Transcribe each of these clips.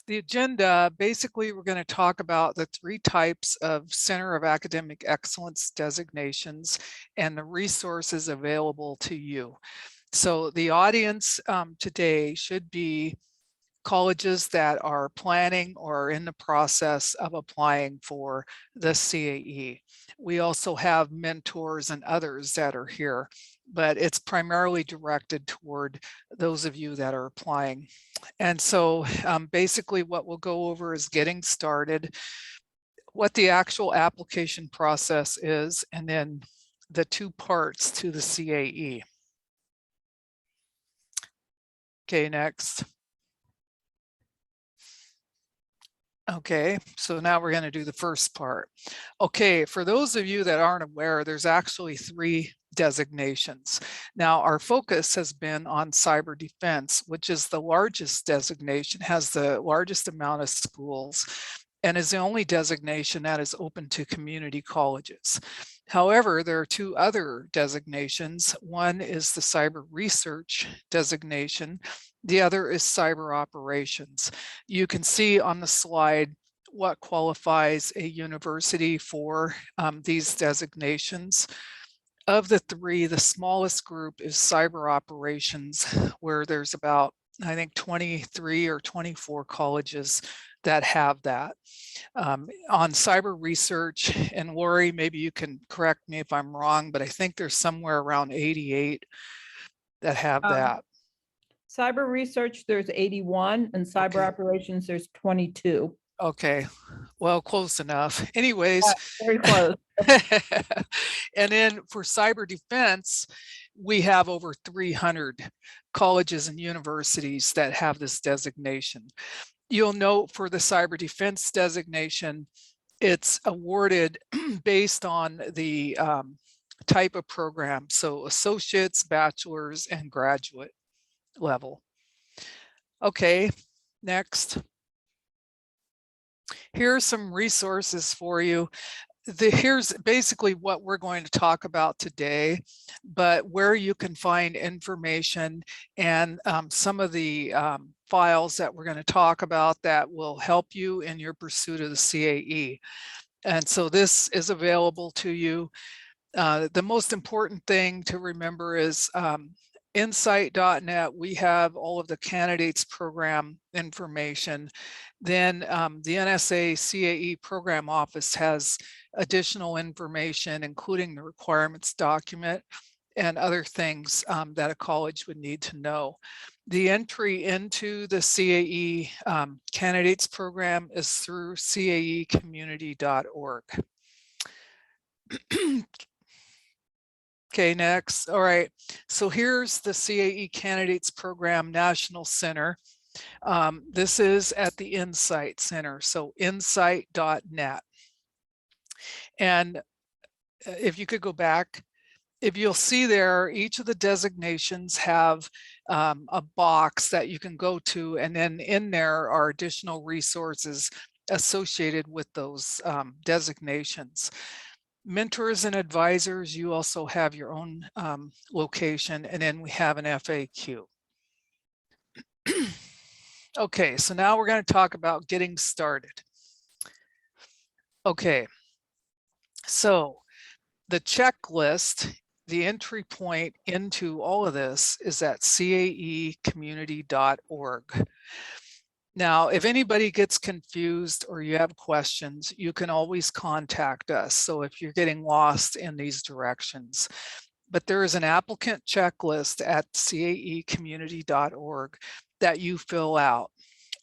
The agenda, basically, we're going to talk about the 3 types of Center of Academic Excellence designations and the resources available to you. So the audience today should be colleges that are planning or in the process of applying for the CAE. We also have mentors and others that are here, but it's primarily directed toward those of you that are applying. And so basically what we'll go over is getting started, what the actual application process is, and then the 2 parts to the CAE. Okay, next. Okay, so now we're going to do the first part. Okay, for those of you that aren't aware, there's actually 3 designations. Now, our focus has been on cyber defense, which is the largest designation, has the largest amount of schools, and is the only designation that is open to community colleges. However, there are 2 other designations. One is the cyber research designation. The other is cyber operations. You can see on the slide what qualifies a university for these designations. Of the 3, the smallest group is cyber operations, where there's about, I think, 23 or 24 colleges that have that. On cyber research, and Lori, maybe you can correct me if I'm wrong, but I think there's somewhere around 88 that have that. Cyber research, there's 81, and cyber Okay. operations, there's 22. Okay, well, close enough. Anyways. Yeah, very close. And then for cyber defense, we have over 300 colleges and universities that have this designation. You'll note for the cyber defense designation, it's awarded based on the type of program. So associates, bachelor's, and graduate level. Okay, next. Here are some resources for you. Here's basically what we're going to talk about today, but where you can find information and some of the files that we're going to talk about that will help you in your pursuit of the CAE. And so this is available to you. The most important thing to remember is insight.net, we have all of the candidates program information. Then the NSA CAE program office has additional information, including the requirements document and other things that a college would need to know. The entry into the CAE candidates program is through caecommunity.org. Okay, next. All right, so here's the CAE Candidates Program National Center. This is at the Insight Center, so insight.net. And if you could go back, if you'll see there, each of the designations have a box that you can go to, and then in there are additional resources associated with those designations. Mentors and advisors, you also have your own location, and then we have an FAQ. Okay, so now we're going to talk about getting started. Okay, so the checklist, the entry point into all of this is at caecommunity.org. Now, if anybody gets confused or you have questions, you can always contact us. So if you're getting lost in these directions, but there is an applicant checklist at caecommunity.org that you fill out.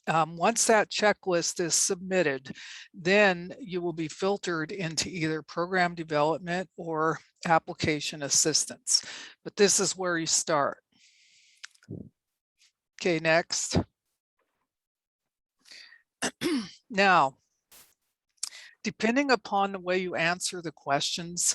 Once that checklist is submitted, then you will be filtered into either program development or application assistance. But this is where you start. Okay, next. Now, depending upon the way you answer the questions,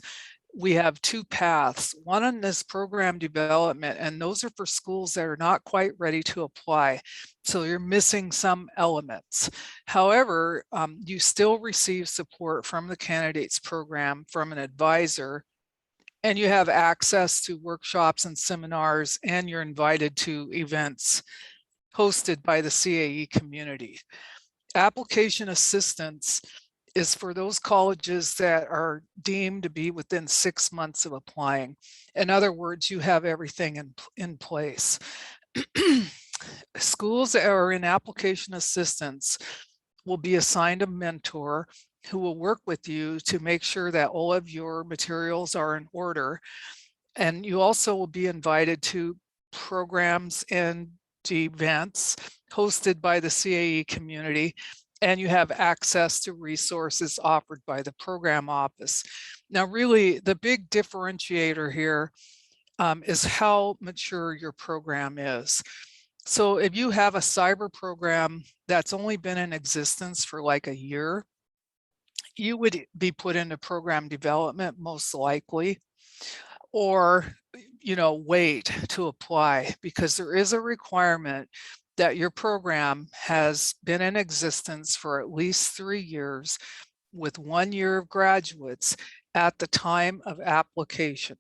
we have 2 paths. One on this program development, and those are for schools that are not quite ready to apply. So you're missing some elements. However, you still receive support from the candidates program from an advisor and you have access to workshops and seminars, and you're invited to events hosted by the CAE community. Application assistance is for those colleges that are deemed to be within 6 months of applying. In other words, you have everything in place. Schools that are in application assistance will be assigned a mentor who will work with you to make sure that all of your materials are in order. And you also will be invited to programs and events hosted by the CAE community, and you have access to resources offered by the program office. Now, really, the big differentiator here is how mature your program is. So if you have a cyber program that's only been in existence for like a year, you would be put into program development most likely, or wait to apply, because there is a requirement that your program has been in existence for at least 3 years with 1 year of graduates at the time of application.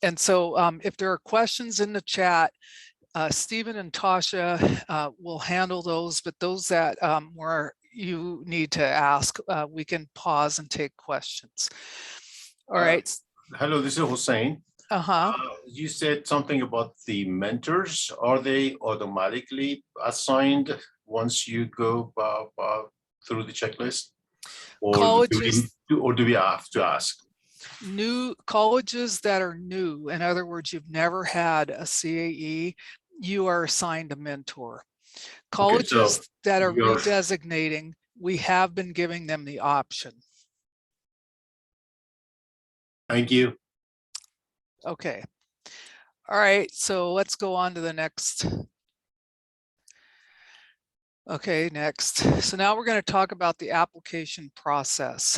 And so if there are questions in the chat, Stephen and Tasha will handle those, but those that where you need to ask, we can pause and take questions. All right. Hello, this is Hussein. Uh-huh. You said something about the mentors. Are they automatically assigned once you go through the checklist? Or do we have to ask? New colleges that are new, in other words, you've never had a CAE, you are assigned a mentor. Colleges Okay, so that are redesignating, we have been giving them the option. Thank you. Okay. All right, so let's go on to the next. Okay, next. So now we're going to talk about the application process.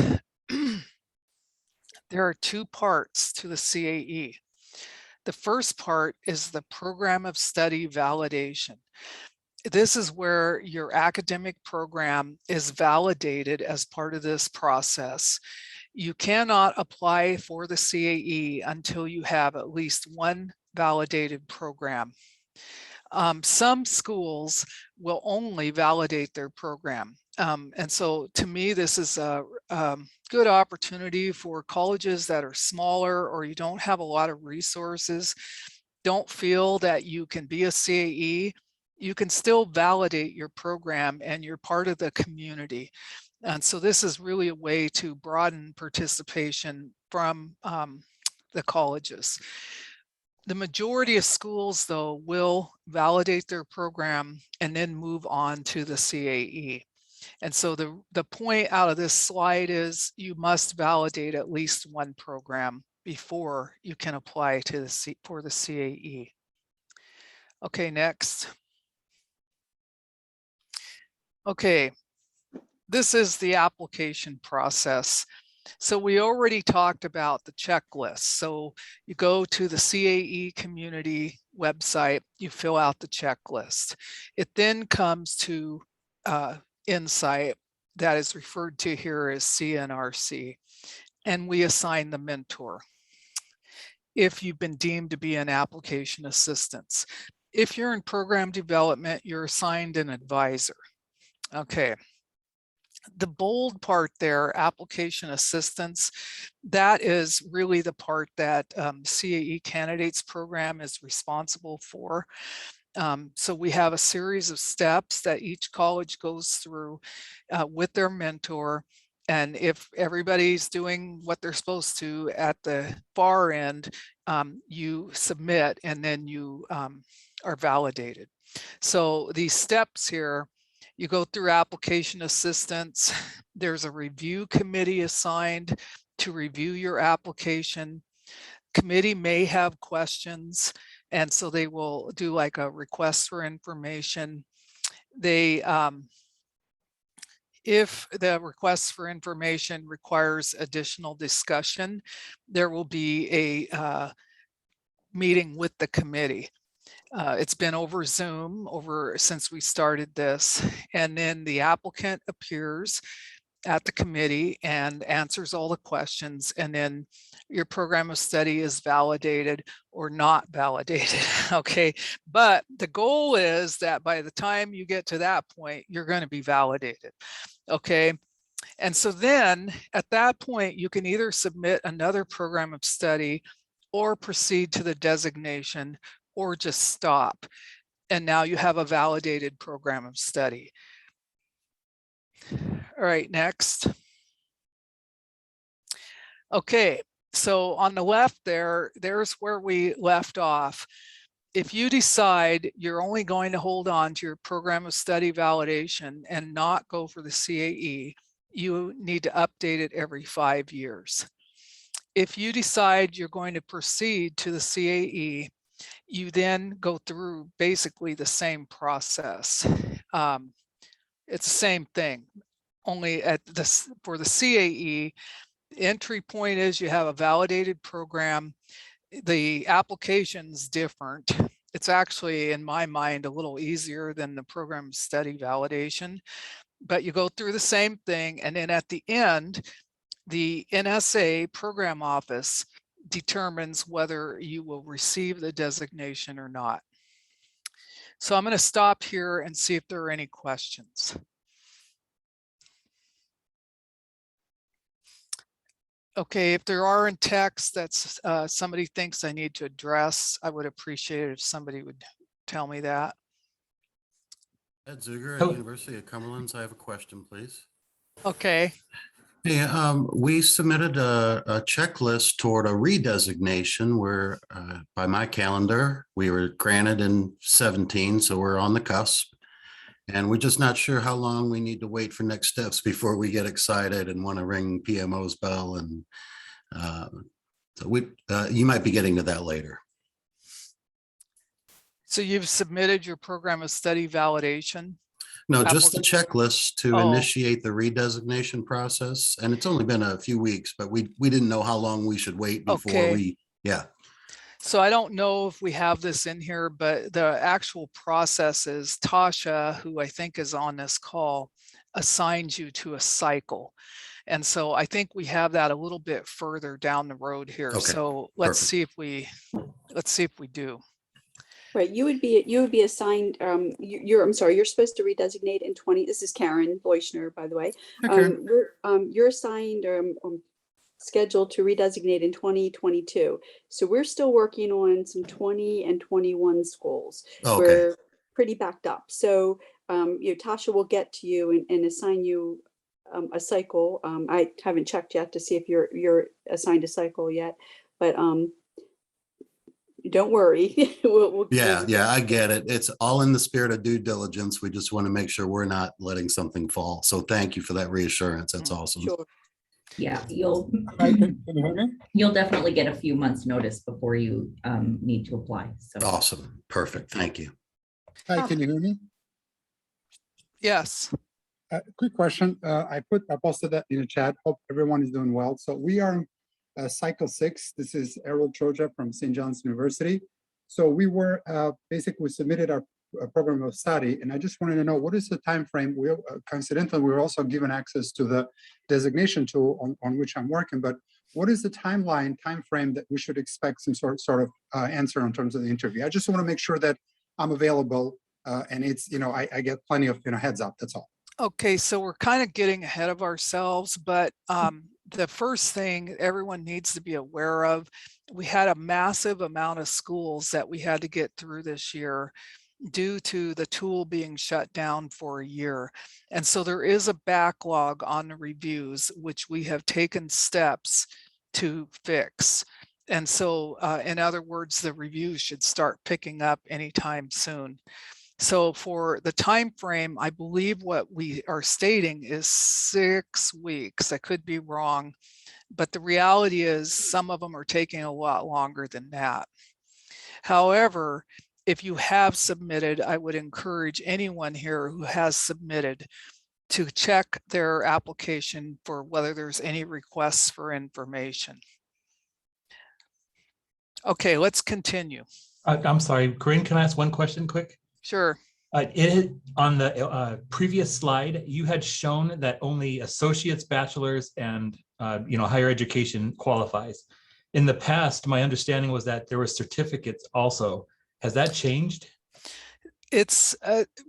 There are 2 parts to the CAE. The first part is the program of study validation. This is where your academic program is validated as part of this process. You cannot apply for the CAE until you have at least 1 validated program. Some schools will only validate their program. And so to me, this is a good opportunity for colleges that are smaller, or you don't have a lot of resources, don't feel that you can be a CAE. You can still validate your program and you're part of the community. And so this is really a way to broaden participation from the colleges. The majority of schools, though, will validate their program and then move on to the CAE. And so the point out of this slide is you must validate at least 1 program before you can apply to for the CAE. Okay, next. Okay, this is the application process. So we already talked about the checklist. So you go to the CAE community website, you fill out the checklist. It then comes to Insight, that is referred to here as CNRC, and we assign the mentor if you've been deemed to be an application assistance. If you're in program development, you're assigned an advisor. Okay. The bold part there, application assistance, that is really the part that CAE candidates program is responsible for. So we have a series of steps that each college goes through with their mentor. And if everybody's doing what they're supposed to at the far end, you submit and then you are validated. So these steps here, you go through application assistance. There's a review committee assigned to review your application. Committee may have questions, and so they will do like a request for information. They, if the request for information requires additional discussion, there will be a meeting with the committee. It's been over Zoom since we started this, and then the applicant appears at the committee and answers all the questions, and then your program of study is validated or not validated. Okay, but the goal is that by the time you get to that point, you're going to be validated. Okay, and so then at that point, you can either submit another program of study or proceed to the designation or just stop. And now you have a validated program of study. All right, next. Okay, so on the left there's where we left off. If you decide you're only going to hold on to your program of study validation and not go for the CAE, you need to update it every 5 years. If you decide you're going to proceed to the CAE, you then go through basically the same process. It's the same thing, only at this for the CAE, the entry point is you have a validated program. The application's different. It's actually, in my mind, a little easier than the program study validation, but you go through the same thing. And then at the end, the NSA program office determines whether you will receive the designation or not. So I'm going to stop here and see if there are any questions. Okay, if there are in text that's somebody thinks I need to address, I would appreciate it if somebody would tell me that. Ed Zuger at University of Cumberland. I have a question, please. Okay. Hey, we submitted a checklist toward a redesignation where, by my calendar, we were granted in 17, so we're on the cusp. And we're just not sure how long we need to wait for next steps before we get excited and want to ring PMO's bell. And so you might be getting to that later. So you've submitted your program of study validation? No, just the checklist to Oh. initiate the redesignation process. And it's only been a few weeks, but we didn't know how long we should wait before Okay. yeah. So I don't know if we have this in here, but the actual process is Tasha, who I think is on this call, assigns you to a cycle. And so I think we have that a little bit further down the road here. Okay, So let's perfect. see if we do. Right, you would be assigned, I'm sorry, you're supposed to redesignate in 20, this is Karen Boischner, by the way. Okay. You're assigned, scheduled to redesignate in 2022. So we're still working on some 20 and 21 schools. Okay. We're pretty backed up. So, Tasha will get to you and assign you a cycle. I haven't checked yet to see if you're assigned a cycle yet, but don't worry. Yeah, I get it. It's all in the spirit of due diligence. We just want to make sure we're not letting something fall. So thank you for that reassurance. That's awesome. Sure. Yeah, you'll Hi, can you hear me? you'll definitely get a few months notice before you need to apply. So Awesome. Perfect. Thank you. Hi, can you hear me? Yes. Quick question. I posted that in the chat. Hope everyone is doing well. So we are cycle 6. This is Errol Choja from St. John's University. So we were basically we submitted our program of study, and I just wanted to know what is the time frame. We coincidentally we were also given access to the designation tool on which I'm working. But what is the time frame that we should expect some sort of answer in terms of the interview? I just want to make sure that I'm available and it's I get plenty of heads up. That's all. Okay, so we're kind of getting ahead of ourselves, but the first thing everyone needs to be aware of, we had a massive amount of schools that we had to get through this year due to the tool being shut down for a year. And so there is a backlog on the reviews, which we have taken steps to fix. And so in other words, the reviews should start picking up anytime soon. So for the time frame, I believe what we are stating is 6 weeks. I could be wrong, but the reality is some of them are taking a lot longer than that. However, if you have submitted, I would encourage anyone here who has submitted to check their application for whether there's any requests for information. Okay, let's continue. I'm sorry, Corinne, can I ask one question quick? Sure. On the previous slide, you had shown that only associates, bachelors, and higher education qualifies. In the past, my understanding was that there were certificates also. Has that changed? It's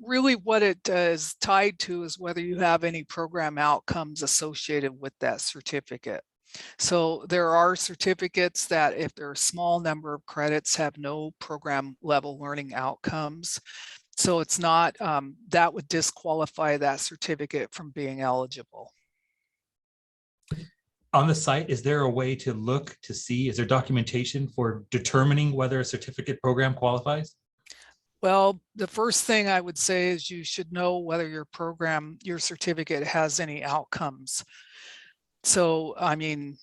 really what it is tied to is whether you have any program outcomes associated with that certificate. So there are certificates that if they're a small number of credits have no program level learning outcomes. So it's not, that would disqualify that certificate from being eligible. On the site, is there a way to look to see, is there documentation for determining whether a certificate program qualifies? Well, the first thing I would say is you should know whether your program, your certificate has any outcomes. So, I mean,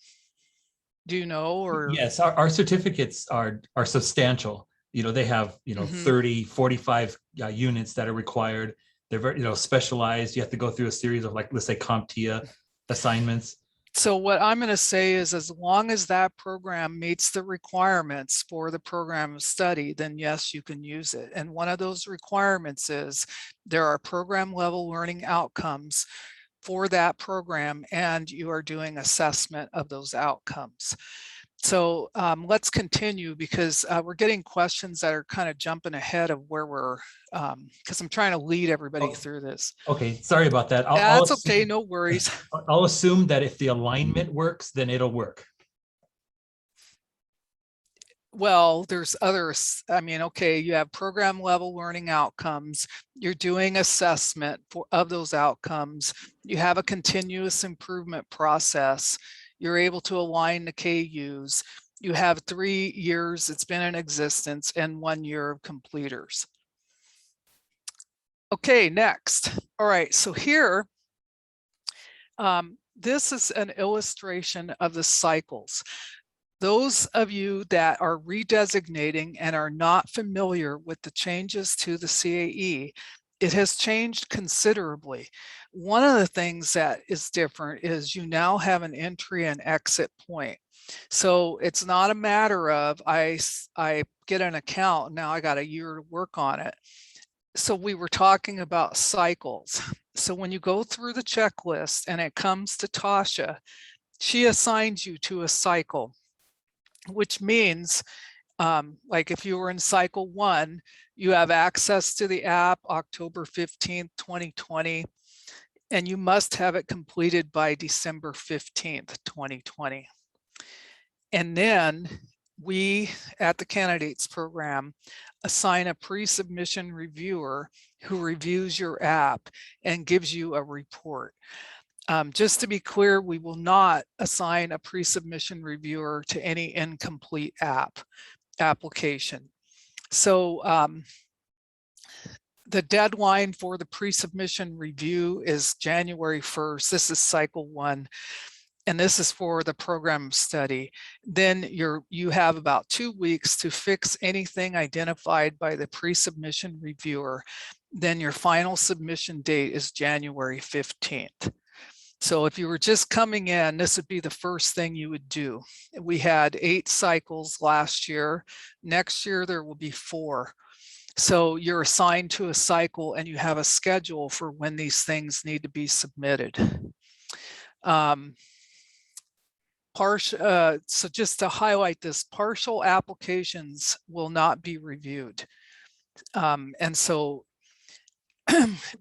do you know, or? Yes, our certificates are substantial. They have, 30, 45 units that are required. They're very, specialized. You have to go through a series of, like, let's say CompTIA assignments. So what I'm going to say is as long as that program meets the requirements for the program of study, then yes, you can use it. And one of those requirements is there are program level learning outcomes for that program, and you are doing assessment of those outcomes. So let's continue because we're getting questions that are kind of jumping ahead of where we're, because I'm trying to lead everybody through this. Okay, sorry about that. That's okay, no worries. I'll assume that if the alignment works, then it'll work. Well, there's others. I mean, okay, you have program level learning outcomes. You're doing assessment of those outcomes. You have a continuous improvement process. You're able to align the KUs. You have 3 years it's been in existence and 1 year of completers. Okay, next. All right, so here, this is an illustration of the cycles. Those of you that are redesignating and are not familiar with the changes to the CAE, it has changed considerably. One of the things that is different is you now have an entry and exit point. So it's not a matter of I get an account, now I got a year to work on it. So we were talking about cycles. So when you go through the checklist and it comes to Tasha, she assigns you to a cycle, which means like if you were in cycle 1, you have access to the app October 15th, 2020, and you must have it completed by December 15th, 2020. And then we at the candidates program assign a pre-submission reviewer who reviews your app and gives you a report. Just to be clear, we will not assign a pre-submission reviewer to any incomplete application. So the deadline for the pre-submission review is January 1st. This is cycle 1. And this is for the program study. Then you have about 2 weeks to fix anything identified by the pre-submission reviewer. Then your final submission date is January 15th. So if you were just coming in, this would be the first thing you would do. We had 8 cycles last year. Next year, there will be 4. So you're assigned to a cycle and you have a schedule for when these things need to be submitted. So just to highlight this, partial applications will not be reviewed. And so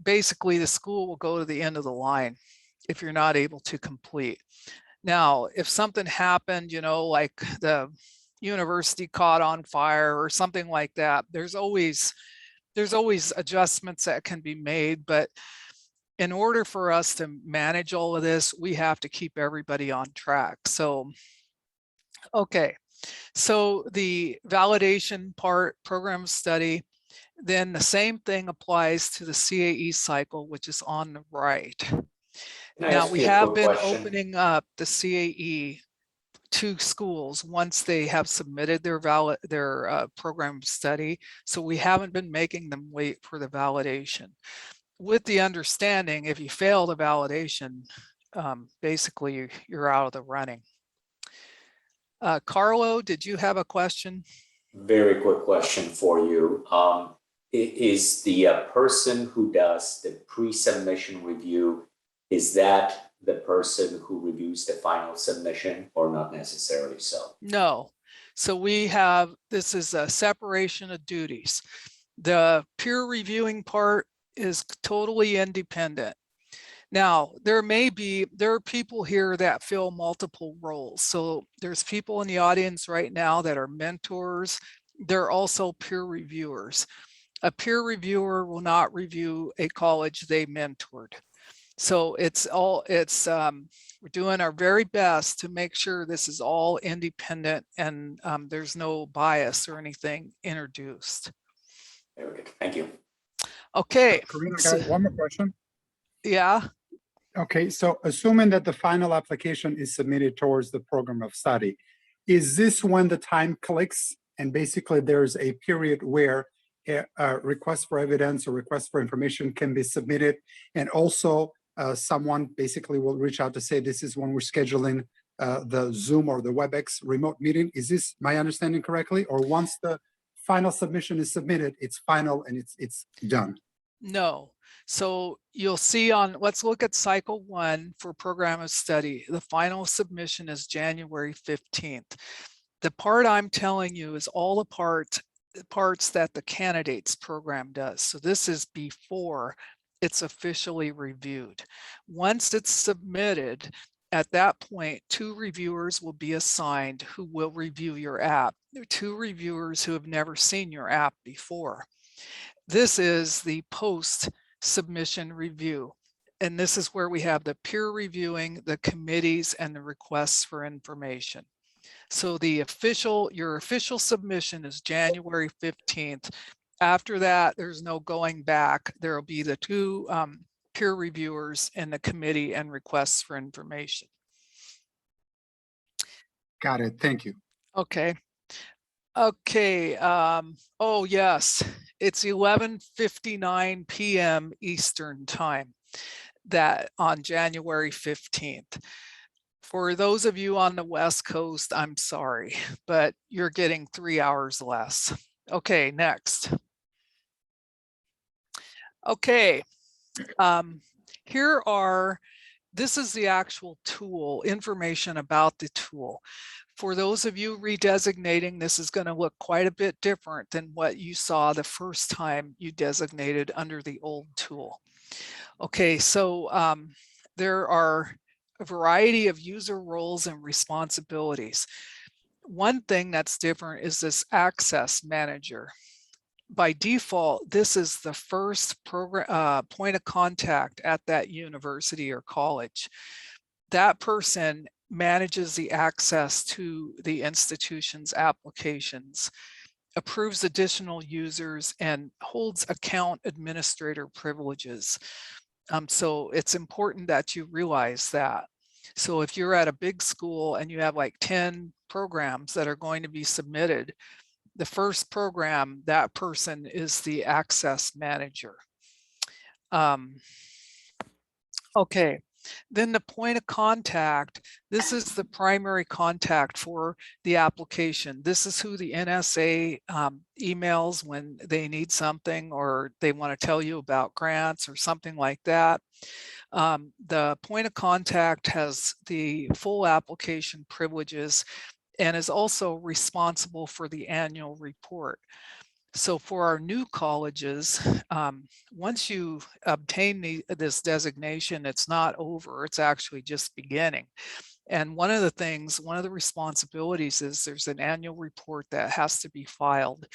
basically the school will go to the end of the line if you're not able to complete. Now, if something happened, like the university caught on fire or something like that, there's always adjustments that can be made, but in order for us to manage all of this, we have to keep everybody on track. So, okay, so the validation part, program study, then the same thing applies to the CAE cycle, which is on the right. Now we have been opening up the CAE to schools once they have submitted their program study. So we haven't been making them wait for the validation, with the understanding if you fail the validation, basically you're out of the running. Carlo, did you have a question? Very quick question for you. is the person who does the pre-submission review, is that the person who reviews the final submission or not necessarily so? No. So this is a separation of duties. The peer reviewing part is totally independent. Now, there are people here that fill multiple roles. So there's people in the audience right now that are mentors. They're also peer reviewers. A peer reviewer will not review a college they mentored. So we're doing our very best to make sure this is all independent and there's no bias or anything introduced. Very good. Thank you. Okay. Karina, I got one more question. Yeah. Okay, so assuming that the final application is submitted towards the program of study, is this when the time clicks and basically there's a period where a request for evidence or request for information can be submitted, and also someone basically will reach out to say this is when we're scheduling the Zoom or the WebEx remote meeting? Is this my understanding correctly? Or once the final submission is submitted, it's final and it's done? No. So you'll see let's look at cycle 1 for program of study. The final submission is January 15th. The part I'm telling you is all the parts that the candidates program does. So this is before it's officially reviewed. Once it's submitted, at that point, 2 reviewers will be assigned who will review your app. There are 2 reviewers who have never seen your app before. This is the post-submission review. And this is where we have the peer reviewing, the committees, and the requests for information. So your official submission is January 15th. After that, there's no going back. There will be the 2 peer reviewers and the committee and requests for information. Got it. Thank you. Okay. Okay. Oh, yes. It's 11:59 p.m. Eastern time that on January 15th. For those of you on the West Coast, I'm sorry, but you're getting 3 hours less. Okay, next. Okay, this is the actual tool, information about the tool. For those of you redesignating, this is going to look quite a bit different than what you saw the first time you designated under the old tool. Okay, so there are a variety of user roles and responsibilities. One thing that's different is this access manager. By default, this is the first point of contact at that university or college. That person manages the access to the institution's applications, approves additional users, and holds account administrator privileges. So it's important that you realize that. So if you're at a big school and you have like 10 programs that are going to be submitted, the first program, that person is the access manager. Okay, then the point of contact, this is the primary contact for the application. This is who the NSA emails when they need something or they want to tell you about grants or something like that. The point of contact has the full application privileges and is also responsible for the annual report. So for our new colleges, once you obtain this designation, it's not over, it's actually just beginning. And one of the responsibilities is there's an annual report that has to be filed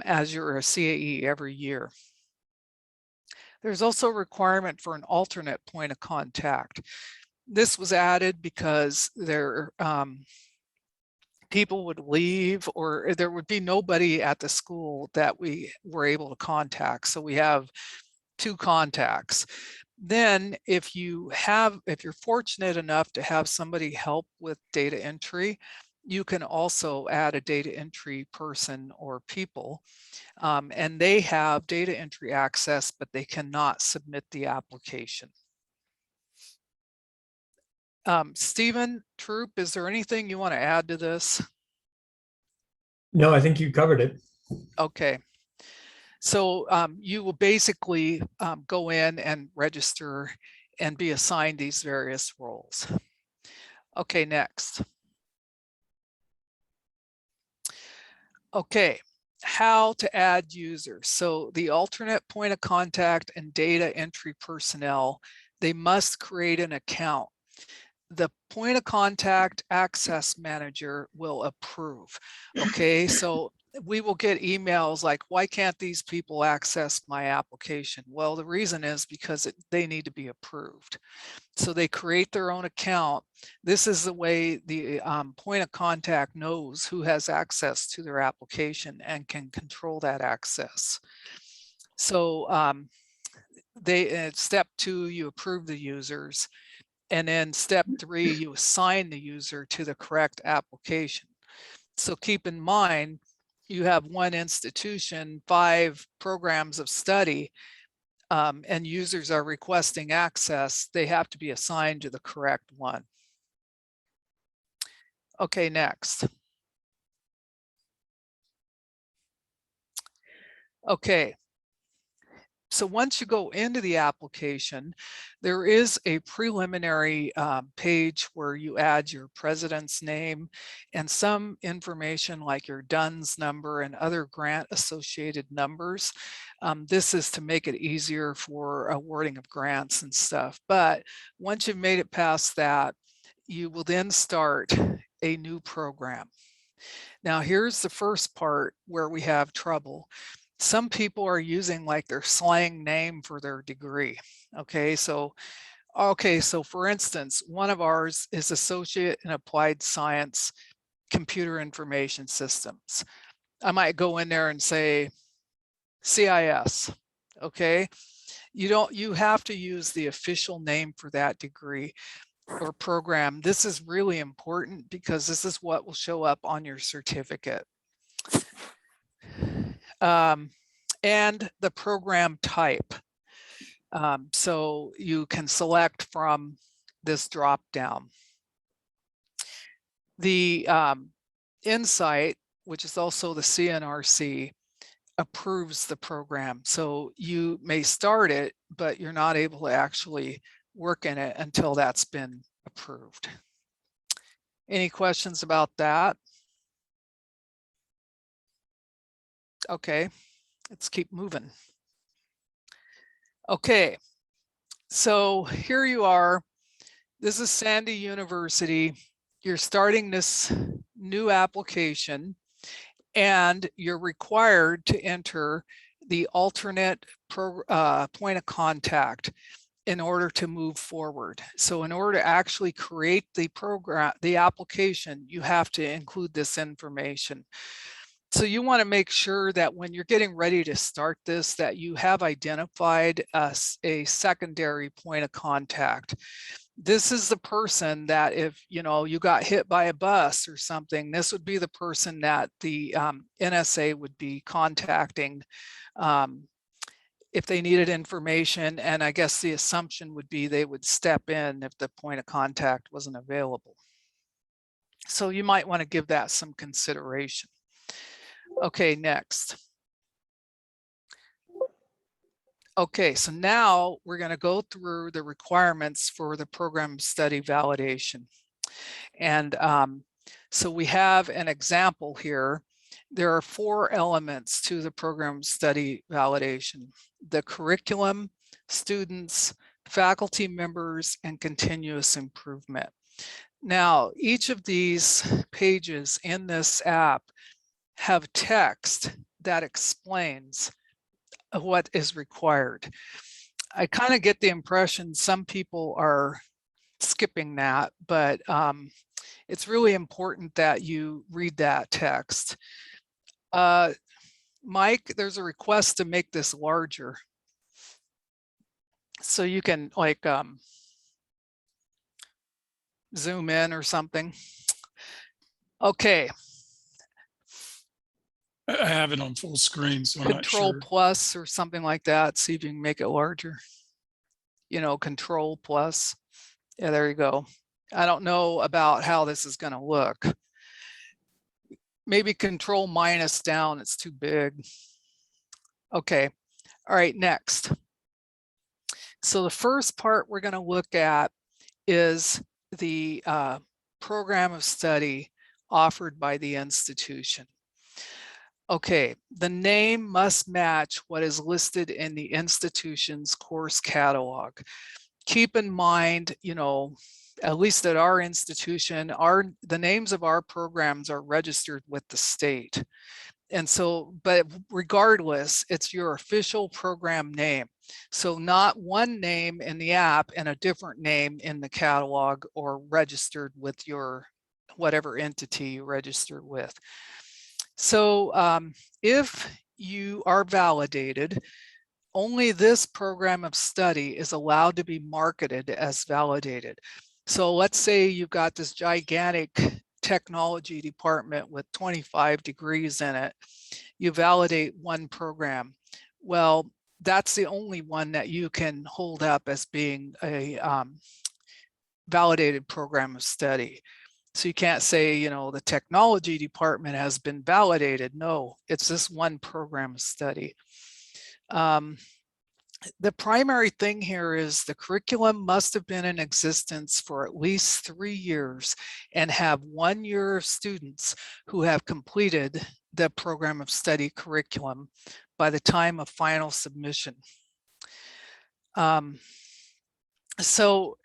as you're a CAE every year. There's also a requirement for an alternate point of contact. This was added because people would leave or there would be nobody at the school that we were able to contact. So we have 2 contacts. Then if you're fortunate enough to have somebody help with data entry, you can also add a data entry person or people, and they have data entry access, but they cannot submit the application. Stephen Troop, is there anything you want to add to this? No, I think you covered it. Okay. So you will basically go in and register and be assigned these various roles. Okay, next. Okay, how to add users. So the alternate point of contact and data entry personnel, they must create an account. The point of contact access manager will approve. Okay, so we will get emails like, why can't these people access my application? Well, the reason is because they need to be approved. So they create their own account. This is the way the point of contact knows who has access to their application and can control that access. So step 2, you approve the users. And then step 3, you assign the user to the correct application. So keep in mind, you have one institution, 5 programs of study, and users are requesting access. They have to be assigned to the correct one. Okay, next. Okay. So once you go into the application, there is a preliminary page where you add your president's name and some information like your DUNS number and other grant associated numbers. This is to make it easier for awarding of grants and stuff. But once you've made it past that, you will then start a new program. Now here's the first part where we have trouble. Some people are using like their slang name for their degree. Okay, so for instance, one of ours is Associate in Applied Science, Computer Information Systems. I might go in there and say CIS. Okay, you have to use the official name for that degree or program. This is really important because this is what will show up on your certificate. And the program type. So you can select from this drop down. The Insight, which is also the CNRC, approves the program. So you may start it, but you're not able to actually work in it until that's been approved. Any questions about that? Okay, let's keep moving. Okay, so here you are. This is Sandy University. You're starting this new application and you're required to enter the alternate point of contact in order to move forward. So in order to actually create the program, the application, you have to include this information. So you want to make sure that when you're getting ready to start this, that you have identified a secondary point of contact. This is the person that if you got hit by a bus or something, this would be the person that the NSA would be contacting if they needed information. And I guess the assumption would be they would step in if the point of contact wasn't available. So you might want to give that some consideration. Okay, next. Okay, so now we're going to go through the requirements for the program study validation. And so we have an example here. There are 4 elements to the program study validation: the curriculum, students, faculty members, and continuous improvement. Now, each of these pages in this app have text that explains what is required. I kind of get the impression some people are skipping that, but it's really important that you read that text. Mike, there's a request to make this larger. So you can like zoom in or something. Okay. I have it on full screen, so I'm not Control sure. plus or something like that. See if you can make it larger. Control plus. Yeah, there you go. I don't know about how this is going to look. Maybe control minus down. It's too big. Okay, all right, next. So the first part we're going to look at is the program of study offered by the institution. Okay, the name must match what is listed in the institution's course catalog. Keep in mind, you know, at least at our institution, the names of our programs are registered with the state. And so, but regardless, it's your official program name. So not one name in the app and a different name in the catalog or registered with your whatever entity you registered with. So if you are validated, only this program of study is allowed to be marketed as validated. So let's say you've got this gigantic technology department with 25 degrees in it. You validate one program. Well, that's the only one that you can hold up as being a validated program of study. So you can't say, you know, the technology department has been validated. No, it's this one program of study. The primary thing here is the curriculum must have been in existence for at least 3 years and have 1 year of students who have completed the program of study curriculum by the time of final submission. So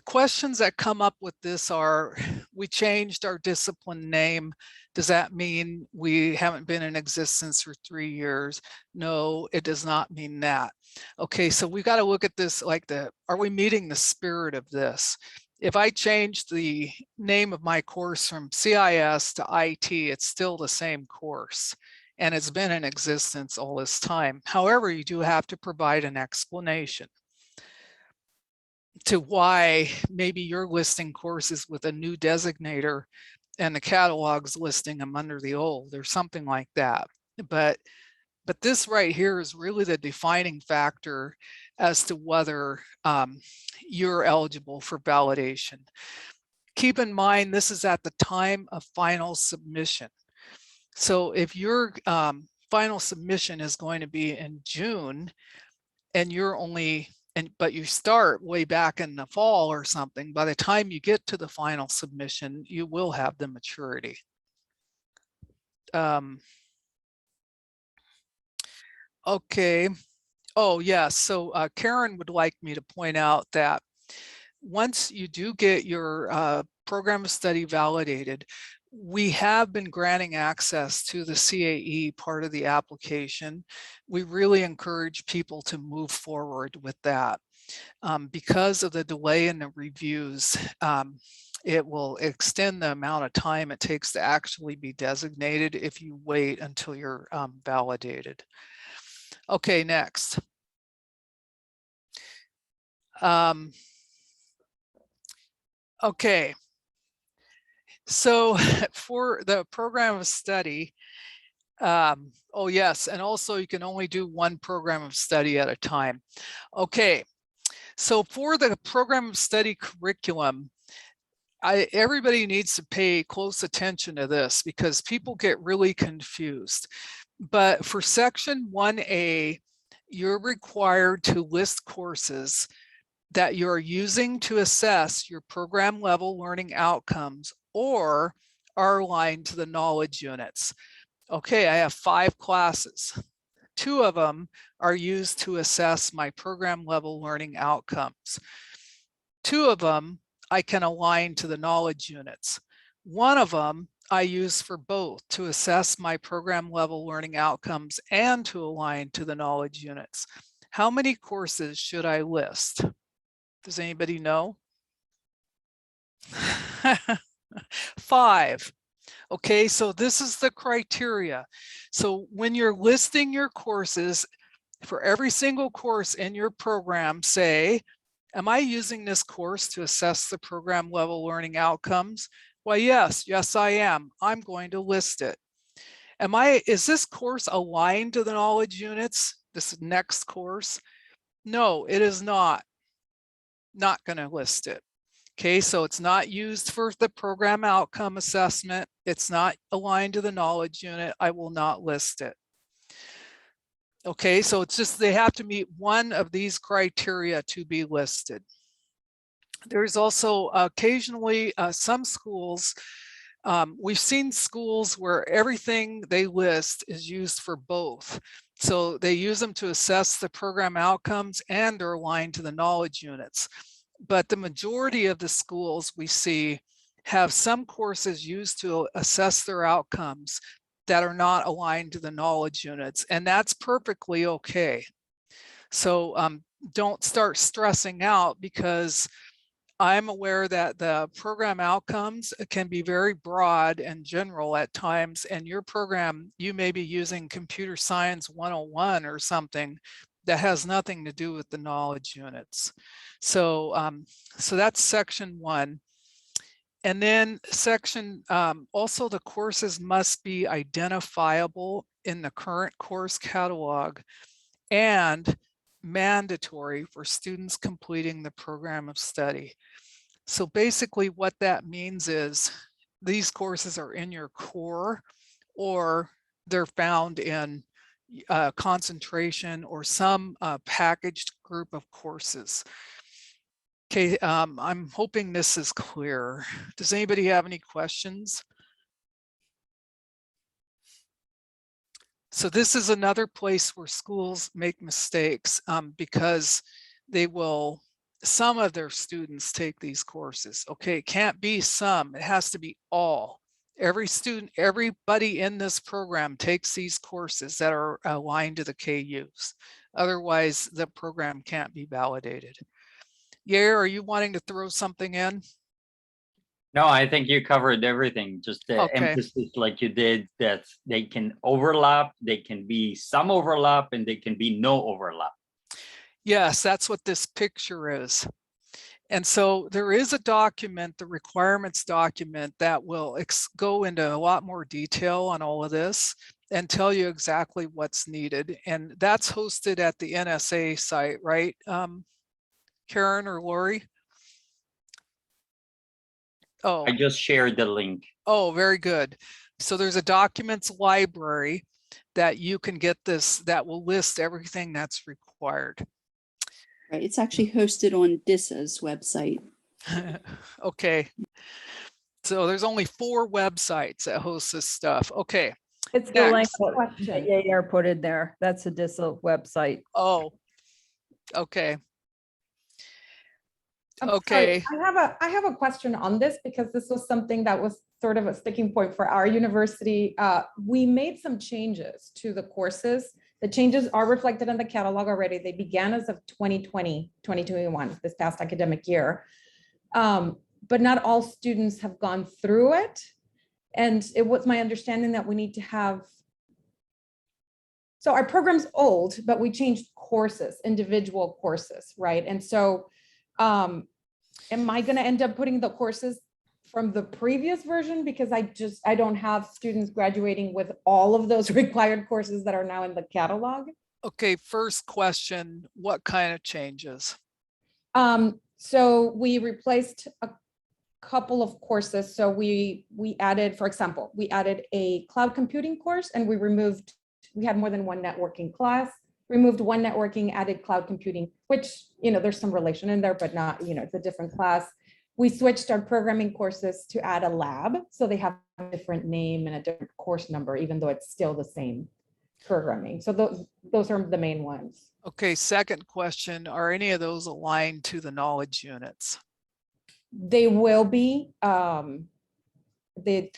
questions that come up with this are, we changed our discipline name. Does that mean we haven't been in existence for 3 years? No, it does not mean that. Okay, so we got to look at this like are we meeting the spirit of this? If I change the name of my course from CIS to IT, it's still the same course and it's been in existence all this time. However, you do have to provide an explanation to why maybe you're listing courses with a new designator and the catalog's listing them under the old or something like that. But this right here is really the defining factor as to whether you're eligible for validation. Keep in mind, this is at the time of final submission. So if your final submission is going to be in June and you're only but you start way back in the fall or something, by the time you get to the final submission, you will have the maturity. Okay. Oh, yes. So Karen would like me to point out that once you do get your program of study validated, we have been granting access to the CAE part of the application. We really encourage people to move forward with that. Because of the delay in the reviews, it will extend the amount of time it takes to actually be designated if you wait until you're validated. Okay, next. Okay. So for the program of study, oh yes, and also you can only do one program of study at a time. Okay, so for the program of study curriculum, everybody needs to pay close attention to this because people get really confused. But for section 1A, you're required to list courses that you're using to assess your program level learning outcomes or are aligned to the knowledge units. Okay, I have 5 classes. 2 of them are used to assess my program level learning outcomes. 2 of them I can align to the knowledge units. 1 of them I use for both to assess my program level learning outcomes and to align to the knowledge units. How many courses should I list? Does anybody know? 5. Okay, so this is the criteria. So when you're listing your courses, for every single course in your program, say, am I using this course to assess the program level learning outcomes? Well, yes, I am. I'm going to list it. Is this course aligned to the knowledge units, this next course? No, it is not. Not going to list it. Okay, so it's not used for the program outcome assessment. It's not aligned to the knowledge unit. I will not list it. Okay, so it's just they have to meet one of these criteria to be listed. There's also occasionally some schools, we've seen schools where everything they list is used for both. So they use them to assess the program outcomes and are aligned to the knowledge units. But the majority of the schools we see have some courses used to assess their outcomes that are not aligned to the knowledge units, and that's perfectly okay. So don't start stressing out, because I'm aware that the program outcomes can be very broad and general at times, and your program, you may be using computer science 101 or something that has nothing to do with the knowledge units. So, so that's section 1. And then section, also the courses must be identifiable in the current course catalog and mandatory for students completing the program of study. So basically what that means is these courses are in your core, or they're found in concentration or some packaged group of courses. Okay, I'm hoping this is clear. Does anybody have any questions? So this is another place where schools make mistakes because they will, some of their students take these courses. Okay, it can't be some, it has to be all. Every student, everybody in this program takes these courses that are aligned to the KUs. Otherwise, the program can't be validated. Yair, are you wanting to throw something in? No, I think you covered everything. Just the Okay. emphasis like you did, that they can overlap, they can be some overlap, and they can be no overlap. Yes, that's what this picture is. And so there is a document, the requirements document, that will go into a lot more detail on all of this and tell you exactly what's needed. And that's hosted at the NSA site, right? Karen or Lori? Oh, I just shared the link. oh, very good. So there's a documents library that you can get this, that will list everything that's required. Right, it's actually hosted on DISA's website. Okay. So there's only 4 websites that host this stuff. Okay. It's the link Next. that Yair put in there. That's a DISA website. Oh, okay. I'm sorry, Okay. I have a question on this, because this was something that was sort of a sticking point for our university. We made some changes to the courses. The changes are reflected in the catalog already. They began as of 2020, 2021, this past academic year. But not all students have gone through it. And it was my understanding that we need to have, so our program's old, but we changed courses, individual courses, right? And so am I going to end up putting the courses from the previous version, because I don't have students graduating with all of those required courses that are now in the catalog? Okay, first question, what kind of changes? So we replaced a couple of courses. So we added, for example, we added a cloud computing course, and we had more than one networking class, removed one networking, added cloud computing, which, there's some relation in there, but not, it's a different class. We switched our programming courses to add a lab. So they have a different name and a different course number, even though it's still the same programming. So those are the main ones. Okay, second question, are any of those aligned to the knowledge units? They will be, they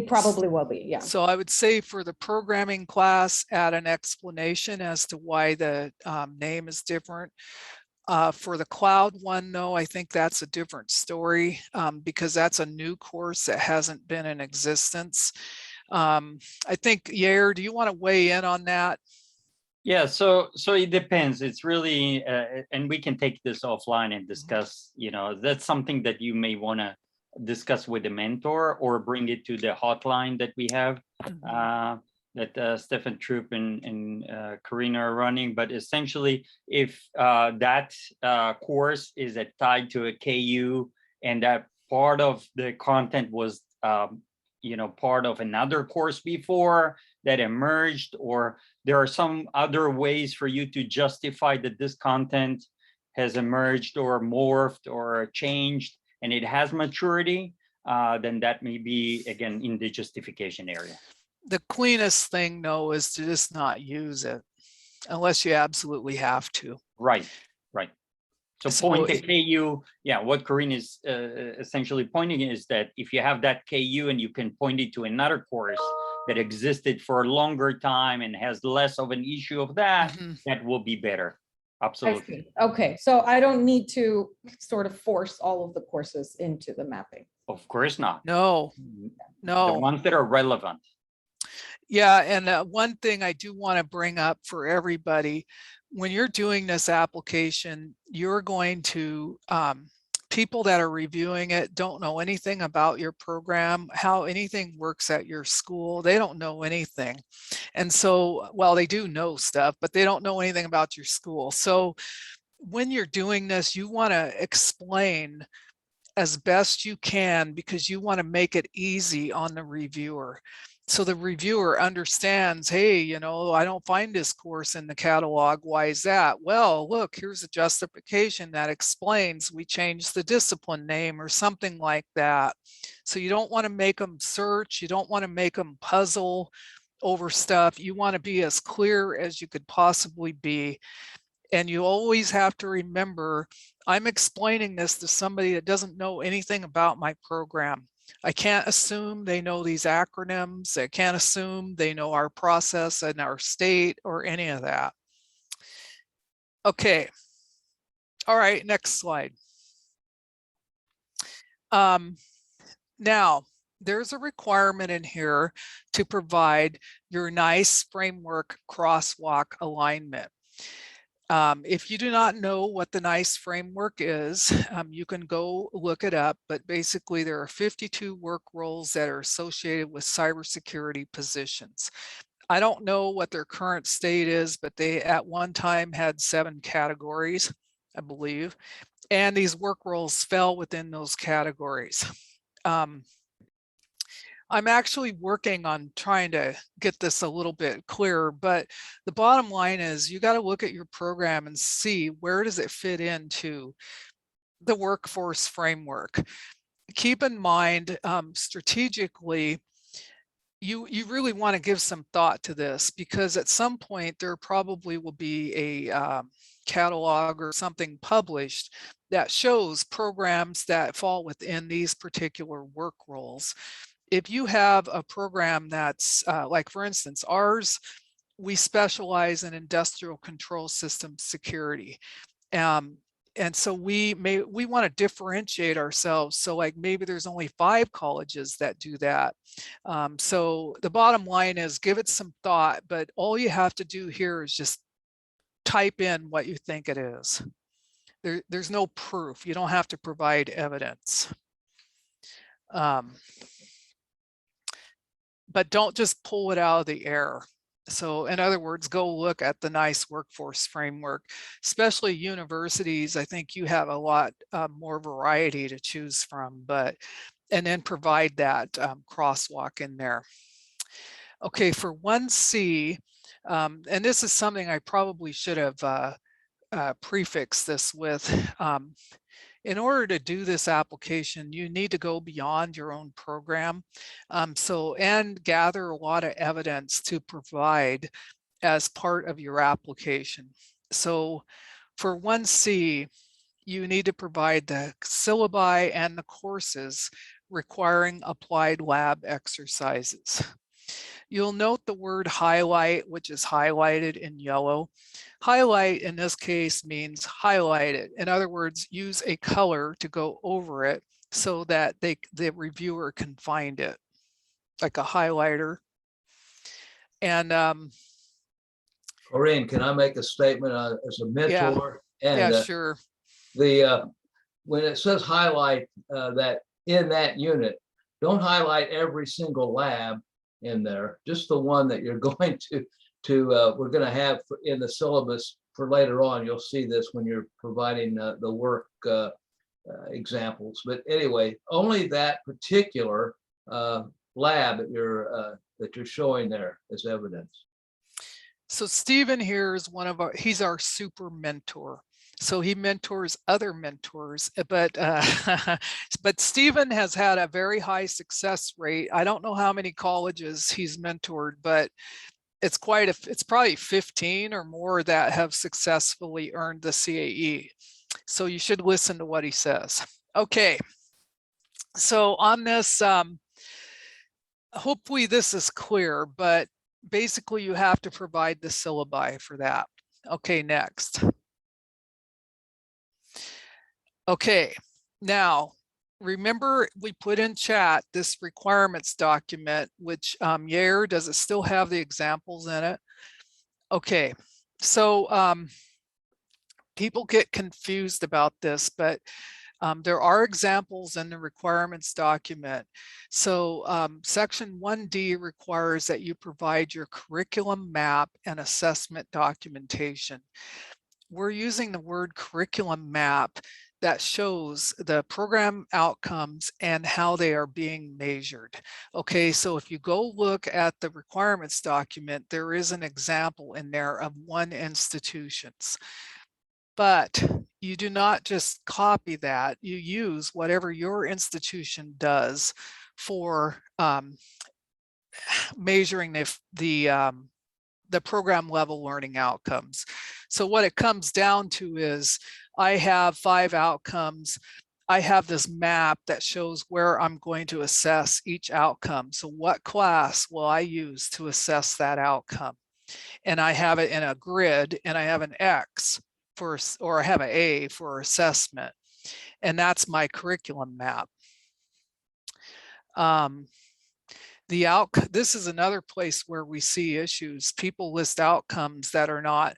probably will be, yeah. So I would say for the programming class, add an explanation as to why the name is different. For the cloud one, no, I think that's a different story because that's a new course that hasn't been in existence. I think, Yair, do you want to weigh in on that? Yeah, so it depends. It's really, and we can take this offline and discuss, that's something that you may want to discuss with the mentor, or bring it to the hotline that we have, that Stefan Troop and Karina are running. But essentially, if that course is tied to a KU, and that part of the content was, part of another course before that emerged, or there are some other ways for you to justify that this content has emerged or morphed or changed and it has maturity, then that may be, again, in the justification area. The cleanest thing, though, is to just not use it unless you absolutely have to. Right, right. So So point to KU, yeah, what Corinne is essentially pointing is that if you have that KU and you can point it to another course that existed for a longer time and has less of an issue of that, Mhm. that will be better. I Absolutely. see. Okay, so I don't need to sort of force all of the courses into the mapping. Of course not. No, The no. ones that are relevant. Yeah, and one thing I do want to bring up for everybody, when you're doing this application, you're going to, people that are reviewing it don't know anything about your program, how anything works at your school. They don't know anything. And so, well, they do know stuff, but they don't know anything about your school. So when you're doing this, you want to explain as best you can because you want to make it easy on the reviewer. So the reviewer understands, hey, I don't find this course in the catalog. Why is that? Well, look, here's a justification that explains we changed the discipline name or something like that. So you don't want to make them search. You don't want to make them puzzle over stuff. You want to be as clear as you could possibly be. And you always have to remember, I'm explaining this to somebody that doesn't know anything about my program. I can't assume they know these acronyms. I can't assume they know our process and our state or any of that. Okay. All right, next slide. Now, there's a requirement in here to provide your NICE framework crosswalk alignment. If you do not know what the NICE framework is, you can go look it up, but basically there are 52 work roles that are associated with cybersecurity positions. I don't know what their current state is, but they at one time had 7 categories, I believe, and these work roles fell within those categories. I'm actually working on trying to get this a little bit clearer, but the bottom line is you got to look at your program and see where does it fit into the workforce framework. Keep in mind, strategically, you really want to give some thought to this because at some point there probably will be a catalog or something published that shows programs that fall within these particular work roles. If you have a program that's like, for instance, ours, we specialize in industrial control system security. And so we want to differentiate ourselves. So like maybe there's only 5 colleges that do that. So the bottom line is give it some thought, but all you have to do here is just type in what you think it is. There's no proof. You don't have to provide evidence. But don't just pull it out of the air. So in other words, go look at the NICE workforce framework, especially universities. I think you have a lot more variety to choose from, and then provide that crosswalk in there. Okay, for 1C, and this is something I probably should have prefixed this with. In order to do this application, you need to go beyond your own program. And gather a lot of evidence to provide as part of your application. So for 1C, you need to provide the syllabi and the courses requiring applied lab exercises. You'll note the word highlight, which is highlighted in yellow. Highlight in this case means highlight it. In other words, use a color to go over it so that the reviewer can find it, like a highlighter. And Corinne, can I make a statement as a mentor? Yeah, sure. When it says highlight that in that unit, don't highlight every single lab in there, just the one that you're going we're going to have in the syllabus for later on. You'll see this when you're providing the work examples. But anyway, only that particular lab that you're showing there as evidence. So Stephen here is he's our super mentor. So he mentors other mentors, but but Stephen has had a very high success rate. I don't know how many colleges he's mentored, but it's probably 15 or more that have successfully earned the CAE. So you should listen to what he says. Okay. So on this, hopefully this is clear, but basically you have to provide the syllabi for that. Okay, next. Okay, now remember we put in chat this requirements document, which Yair, does it still have the examples in it? Okay, so people get confused about this, but there are examples in the requirements document. So section 1D requires that you provide your curriculum map and assessment documentation. We're using the word curriculum map that shows the program outcomes and how they are being measured. Okay, so if you go look at the requirements document, there is an example in there of one institution's. But you do not just copy that, you use whatever your institution does for measuring the program level learning outcomes. So what it comes down to is I have 5 outcomes. I have this map that shows where I'm going to assess each outcome. So what class will I use to assess that outcome? And I have it in a grid, and I have an X or I have an A for assessment. And that's my curriculum map. This is another place where we see issues. People list outcomes that are not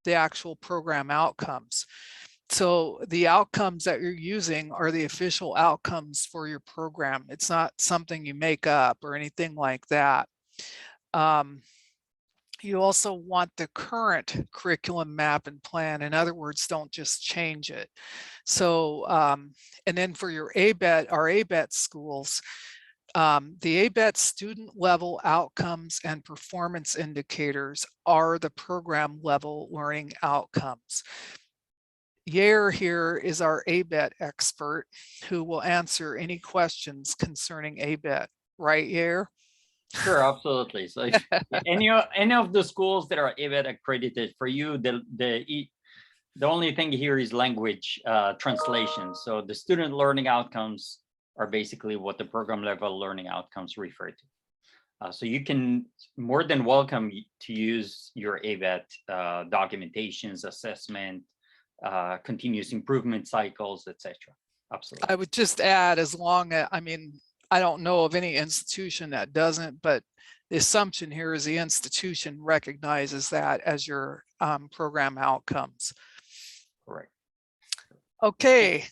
the actual program outcomes. So the outcomes that you're using are the official outcomes for your program. It's not something you make up or anything like that. You also want the current curriculum map and plan. In other words, don't just change it. So, and then for your ABET, our ABET schools, the ABET student level outcomes and performance indicators are the program level learning outcomes. Yair here is our ABET expert who will answer any questions concerning ABET, right, Yair? Sure, absolutely. So if any of the schools that are ABET accredited, for you, the only thing here is language translation. So the student learning outcomes are basically what the program level learning outcomes refer to. So you can more than welcome to use your ABET documentations, assessment, continuous improvement cycles, etc. Absolutely. I would just add, as long as, I mean, I don't know of any institution that doesn't, but the assumption here is the institution recognizes that as your program outcomes. Correct. Okay.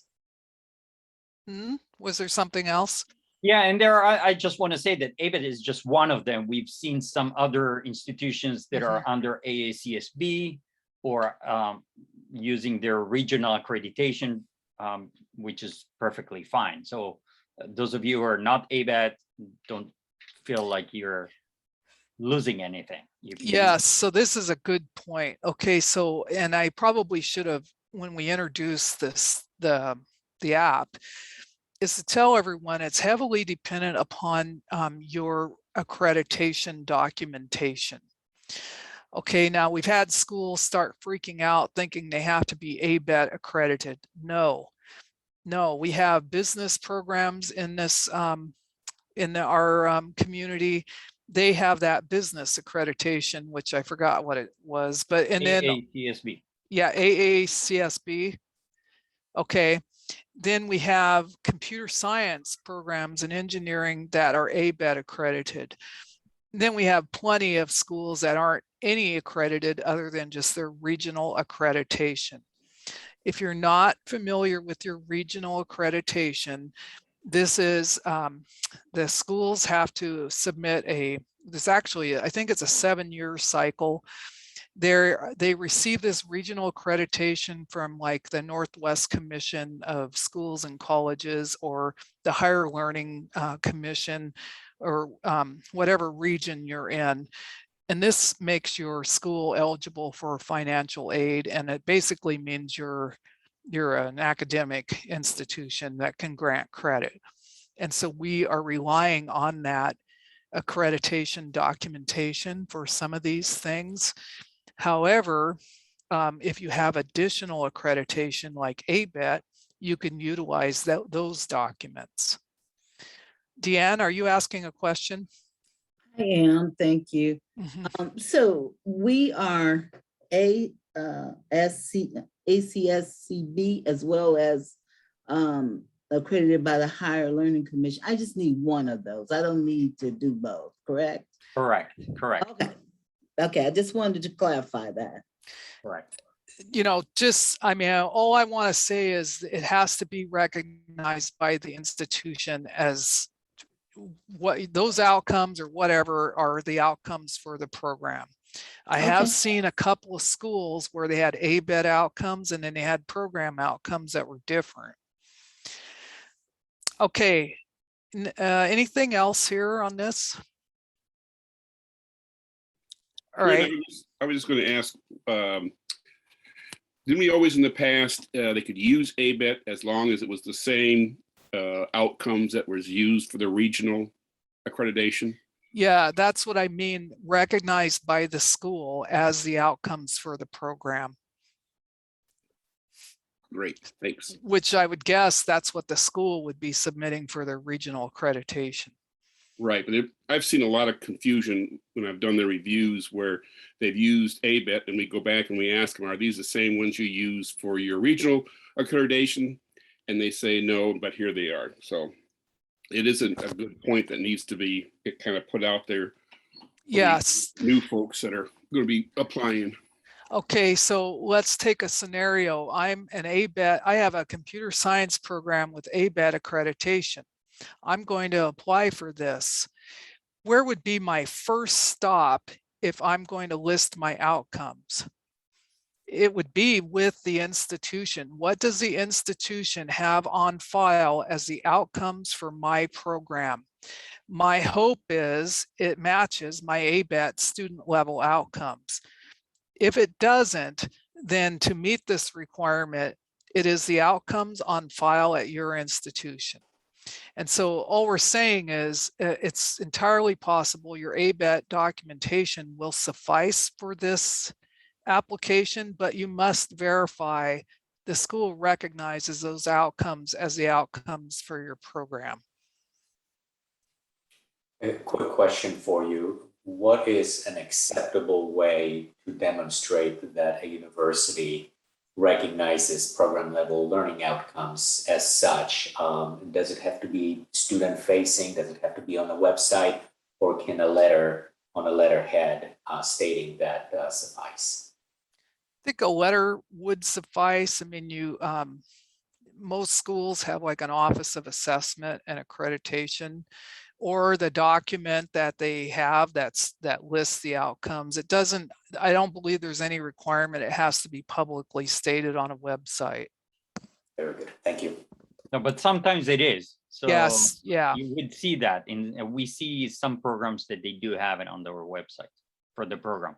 Was there something else? Yeah, and I just want to say that ABET is just one of them. We've seen some other institutions that are under AACSB or using their regional accreditation, which is perfectly fine. So those of you who are not ABET, don't feel like you're losing anything. Yes, so this is a good point. Okay, so, and I probably should have, when we introduced this, the app, is to tell everyone it's heavily dependent upon your accreditation documentation. Okay, now we've had schools start freaking out thinking they have to be ABET accredited. No, we have business programs in this, in our community. They have that business accreditation, which I forgot what it was, but, and then AACSB. Yeah, AACSB. Okay, then we have computer science programs and engineering that are ABET accredited. Then we have plenty of schools that aren't any accredited other than just their regional accreditation. If you're not familiar with your regional accreditation, this is, the schools have to submit there's actually, I think it's a 7-year cycle. They receive this regional accreditation from like the Northwest Commission of Schools and Colleges or the Higher Learning Commission or whatever region you're in. And this makes your school eligible for financial aid. And it basically means you're an academic institution that can grant credit. And so we are relying on that accreditation documentation for some of these things. However, if you have additional accreditation like ABET, you can utilize those documents. Deanne, are you asking a question? I am, thank you. Mhm. So we are ACSCB as well as accredited by the Higher Learning Commission. I just need one of those. I don't need to do both, correct? Correct, correct, Okay. Okay, I just wanted to clarify that. correct. You know, I mean, all I want to say is it has to be recognized by the institution as what those outcomes or whatever are the outcomes for the program. I have Okay. seen a couple of schools where they had ABET outcomes and then they had program outcomes that were different. Okay, anything else here on this? All right. I was just going to ask, didn't we always in the past, they could use ABET as long as it was the same outcomes that was used for the regional accreditation? Yeah, that's what I mean, recognized by the school as the outcomes for the program. Great, thanks. Which I would guess that's what the school would be submitting for their regional accreditation. Right, but I've seen a lot of confusion when I've done the reviews where they've used ABET and we go back and we ask them, are these the same ones you use for your regional accreditation? And they say no, but here they are. So it isn't a good point that needs to be kind of put out there. Yes. New folks that are going to be applying. Okay, so let's take a scenario. I'm an ABET, I have a computer science program with ABET accreditation. I'm going to apply for this. Where would be my first stop if I'm going to list my outcomes? It would be with the institution. What does the institution have on file as the outcomes for my program? My hope is it matches my ABET student level outcomes. If it doesn't, then to meet this requirement, it is the outcomes on file at your institution. And so all we're saying is it's entirely possible your ABET documentation will suffice for this application, but you must verify the school recognizes those outcomes as the outcomes for your program. A quick question for you. What is an acceptable way to demonstrate that a university recognizes program level learning outcomes as such? Does it have to be student facing? Does it have to be on the website? Or can a letter on a letterhead stating that suffice? I think a letter would suffice. I mean, most schools have like an Office of Assessment and Accreditation, or the document that they have that lists the outcomes. It doesn't, I don't believe there's any requirement. It has to be publicly stated on a website. Very good, thank you. No, but sometimes it is. So yes, yeah. You would see that we see some programs that they do have it on their website for the program.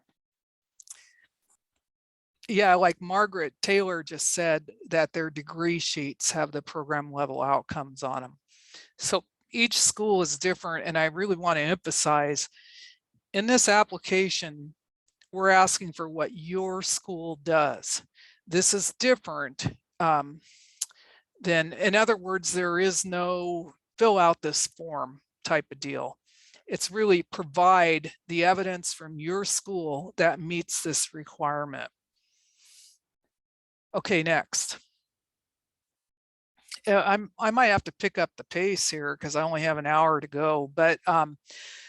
Yeah, like Margaret Taylor just said that their degree sheets have the program level outcomes on them. So each school is different, and I really want to emphasize in this application, we're asking for what your school does. This is different than, in other words, there is no fill out this form type of deal. It's really provide the evidence from your school that meets this requirement. Okay, next. I might have to pick up the pace here because I only have an hour to go, but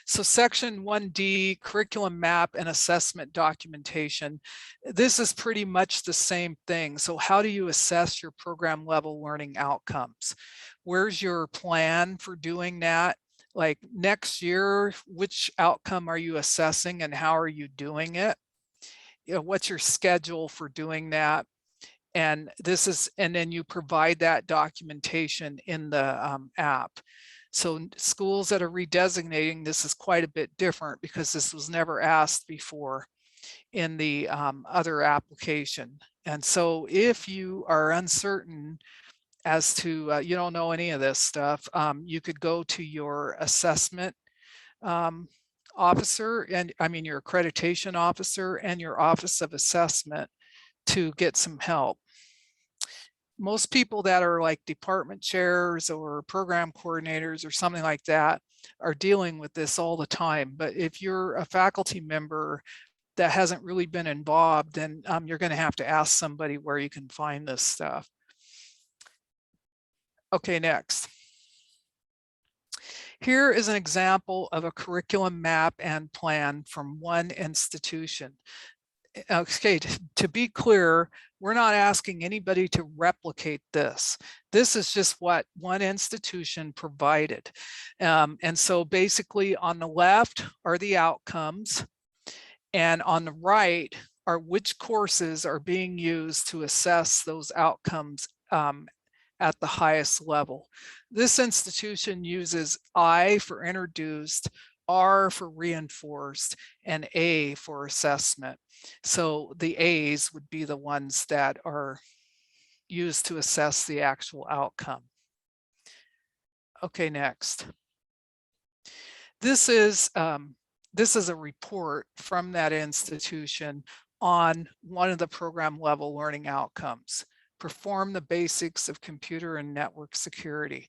so section 1D, curriculum map and assessment documentation. This is pretty much the same thing. So how do you assess your program level learning outcomes? Where's your plan for doing that? Like next year, which outcome are you assessing and how are you doing it? what's your schedule for doing that? And this is, and then you provide that documentation in the app. So schools that are redesignating, this is quite a bit different because this was never asked before in the other application. And so if you are uncertain as to, you don't know any of this stuff, you could go to your assessment officer, and I mean your accreditation officer and your Office of Assessment to get some help. Most people that are like department chairs or program coordinators or something like that are dealing with this all the time. But if you're a faculty member that hasn't really been involved, then you're going to have to ask somebody where you can find this stuff. Okay, next. Here is an example of a curriculum map and plan from one institution. Okay, to be clear, we're not asking anybody to replicate this. This is just what one institution provided. And so basically on the left are the outcomes, and on the right are which courses are being used to assess those outcomes at the highest level. This institution uses I for introduced, R for reinforced, and A for assessment. So the A's would be the ones that are used to assess the actual outcome. Okay, next. This is a report from that institution on one of the program level learning outcomes. Perform the basics of computer and network security.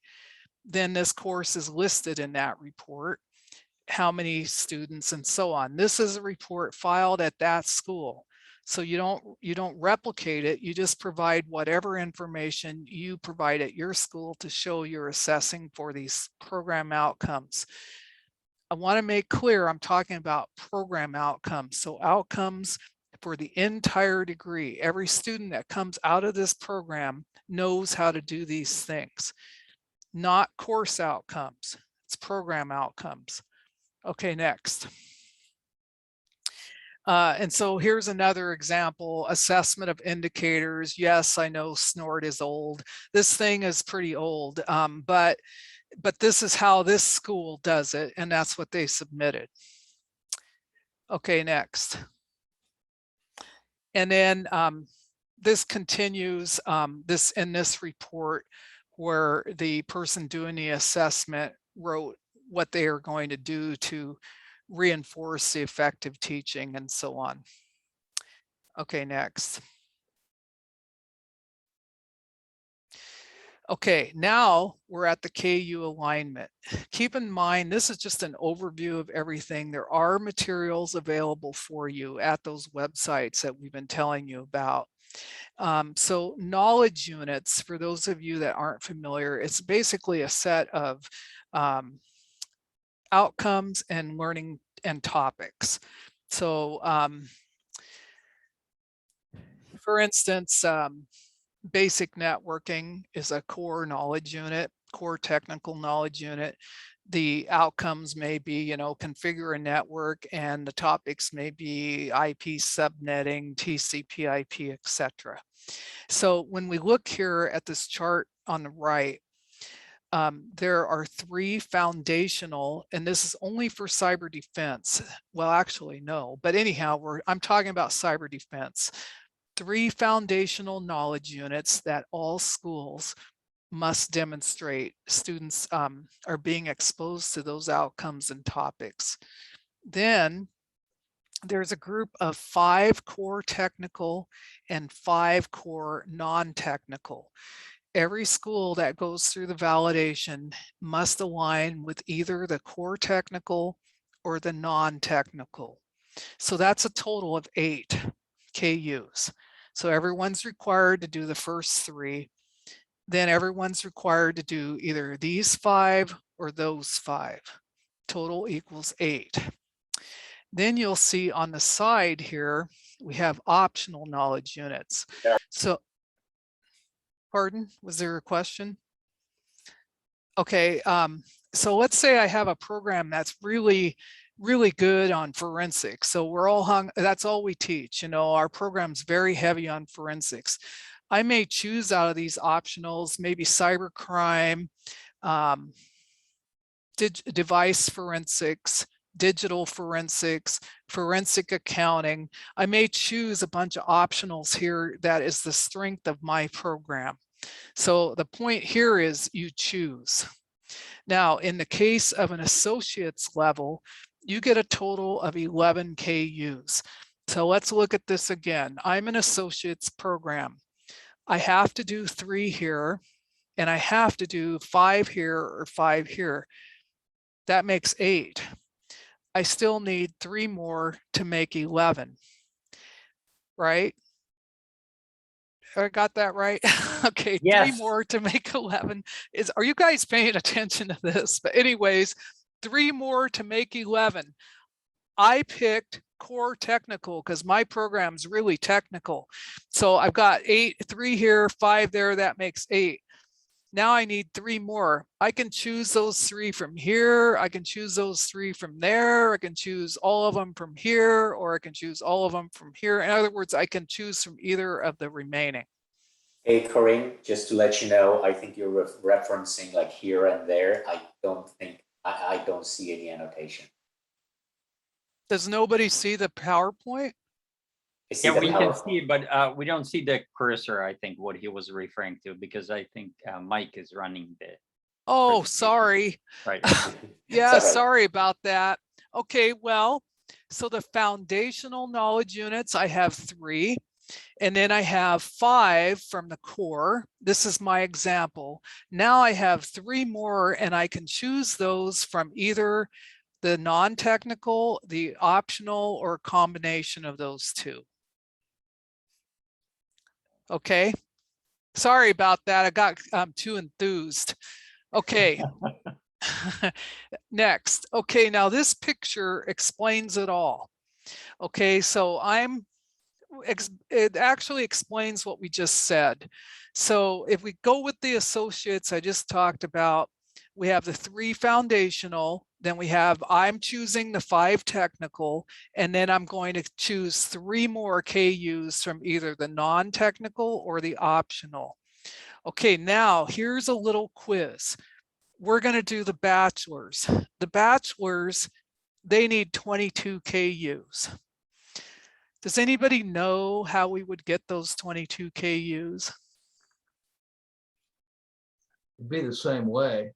Then this course is listed in that report, how many students and so on. This is a report filed at that school. So you don't replicate it, you just provide whatever information you provide at your school to show you're assessing for these program outcomes. I want to make clear I'm talking about program outcomes. So outcomes for the entire degree. Every student that comes out of this program knows how to do these things. Not course outcomes, it's program outcomes. Okay, next. And so here's another example, assessment of indicators. Yes, I know SNORT is old. This thing is pretty old, but this is how this school does it, and that's what they submitted. Okay, next. And then this continues in this report where the person doing the assessment wrote what they are going to do to reinforce the effective teaching and so on. Okay, next. Okay, now we're at the KU alignment. Keep in mind, this is just an overview of everything. There are materials available for you at those websites that we've been telling you about. So knowledge units, for those of you that aren't familiar, it's basically a set of outcomes and learning and topics. So for instance, basic networking is a core knowledge unit, core technical knowledge unit. The outcomes may be, configure a network, and the topics may be IP subnetting, TCP/IP, etc. So when we look here at this chart on the right, there are 3 foundational, and this is only for cyber defense. Well, actually, no, but anyhow, I'm talking about cyber defense. 3 foundational knowledge units that all schools must demonstrate. Students are being exposed to those outcomes and topics. Then there's a group of 5 core technical and 5 core non-technical. Every school that goes through the validation must align with either the core technical or the non-technical. So that's a total of 8 KUs. So everyone's required to do the first 3. Then everyone's required to do either these 5 or those 5. Total equals 8. Then you'll see on the side here, we have optional knowledge units. So, pardon, was there a question? Okay, so let's say I have a program that's really really good on forensics. So we're all that's all we teach. You know, our program's very heavy on forensics. I may choose out of these optionals, maybe cybercrime, device forensics, digital forensics, forensic accounting. I may choose a bunch of optionals here that is the strength of my program. So the point here is you choose. Now, in the case of an associate's level, you get a total of 11 KUs. So let's look at this again. I'm an associate's program. I have to do 3 here, and I have to do 5 here or 5 here. That makes 8. I still need 3 more to make 11, right? I got that right? Okay, Yes. 3 more to make 11. Are you guys paying attention to this? But anyways, 3 more to make 11. I picked core technical because my program's really technical. So I've got 3 here, 5 there, that makes 8. Now I need 3 more. I can choose those 3 from here. I can choose those 3 from there. I can choose all of them from here, or I can choose all of them from here. In other words, I can choose from either of the remaining. Hey, Corinne, just to let you know, I think you're referencing like here and there. I don't see any annotation. Does nobody see the PowerPoint? Yeah, we can see, but we don't see the cursor, I think, what he was referring to, because I think Mike is running the. Oh, sorry. Right. Yeah, sorry about that. Okay, well, so the foundational knowledge units, I have 3. And then I have 5 from the core. This is my example. Now I have 3 more, and I can choose those from either the non-technical, the optional, or a combination of those 2. Okay, sorry about that. I got too enthused. Okay. Next. Okay, now this picture explains it all. Okay, so it actually explains what we just said. So if we go with the associates I just talked about, we have the 3 foundational, then I'm choosing the 5 technical, and then I'm going to choose 3 more KUs from either the non-technical or the optional. Okay, now here's a little quiz. We're going to do the bachelors. The bachelors, they need 22 KUs. Does anybody know how we would get those 22 KUs? It'd be the same way.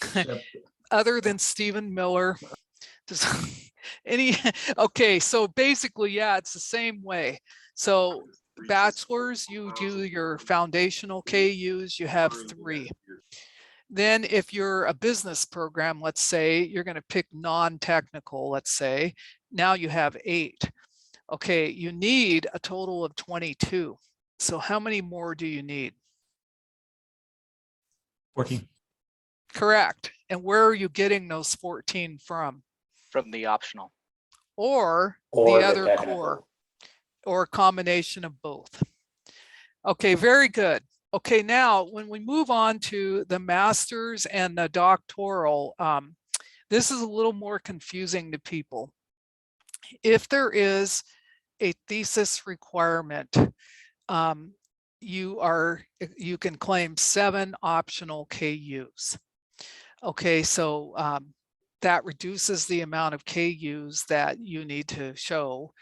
except- Other than Stephen Miller? Okay, so basically, yeah, it's the same way. So bachelors, you do your foundational KUs, you have 3. Then if you're a business program, let's say, you're going to pick non-technical, let's say, now you have 8. Okay, you need a total of 22. So how many more do you need? 14. Correct. And where are you getting those 14 from? From the optional. Or Or the the other technical. core, or a combination of both. Okay, very good. Okay, now when we move on to the master's and the doctoral, this is a little more confusing to people. If there is a thesis requirement, you can claim 7 optional KUs. Okay, so that reduces the amount of KUs that you need to show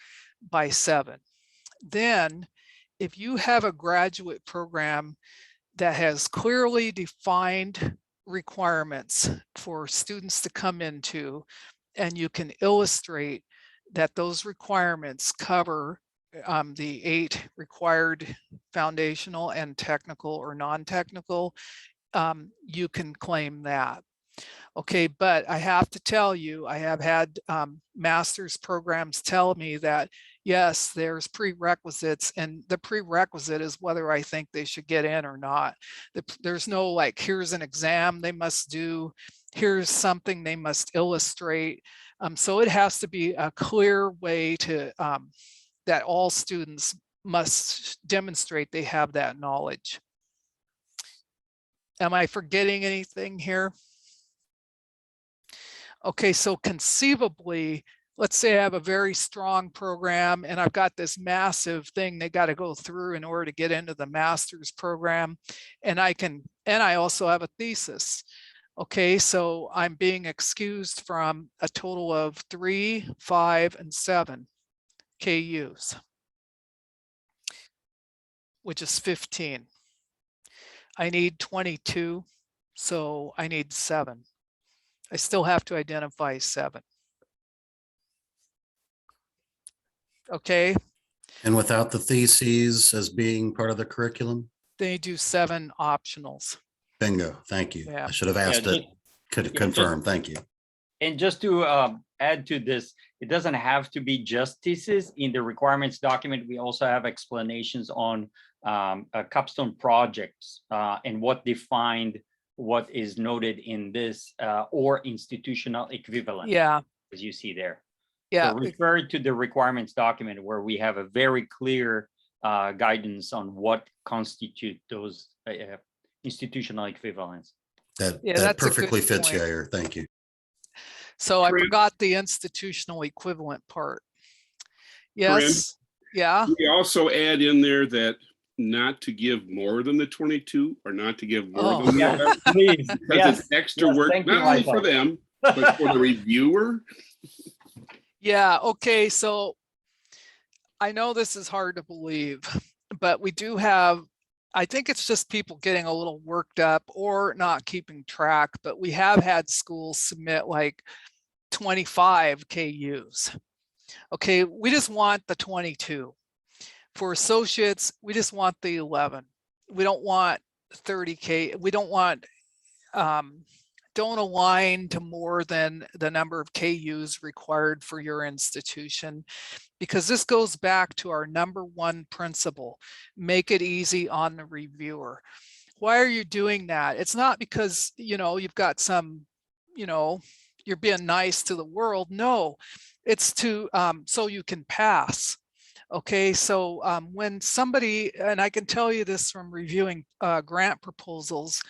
by 7. Then if you have a graduate program that has clearly defined requirements for students to come into, and you can illustrate that those requirements cover the 8 required foundational and technical or non-technical, you can claim that. Okay, but I have to tell you, I have had master's programs tell me that, yes, there's prerequisites, and the prerequisite is whether I think they should get in or not. There's no like, here's an exam they must do, here's something they must illustrate. So it has to be a clear way to that all students must demonstrate they have that knowledge. Am I forgetting anything here? Okay, so conceivably, let's say I have a very strong program and I've got this massive thing they got to go through in order to get into the master's program. And I also have a thesis. Okay, so I'm being excused from a total of 3, 5, and 7 KUs, which is 15. I need 22, so I need 7. I still have to identify 7. Okay, And without the theses as being part of the curriculum? they do 7 optionals. Bingo, thank you. Yeah. I should have asked it, could confirm, thank you. And just to add to this, it doesn't have to be just thesis. In the requirements document, we also have explanations on capstone projects and what defined what is noted in this or institutional equivalent. Yeah. As you see there. Yeah. So refer to the requirements document where we have a very clear guidance on what constitute those institutional equivalents. That perfectly fits, Yair. Thank you. So I forgot the institutional equivalent part. Yes. Yeah. We also add in there that not to give more than the 22 or not to give more than the 11. Please. Because it's extra work, not only for them, but for the reviewer. Yeah. Okay. So I know this is hard to believe, but we do have, I think it's just people getting a little worked up or not keeping track, but we have had schools submit like 25 KUs. Okay, we just want the 22. For associates, we just want the 11. We don't want 30K. We don't want, don't align to more than the number of KUs required for your institution, because this goes back to our #1 principle: make it easy on the reviewer. Why are you doing that? It's not because, you know, you've got some, you know, you're being nice to the world. No, it's to so you can pass. Okay, so when somebody, and I can tell you this from reviewing grant proposals,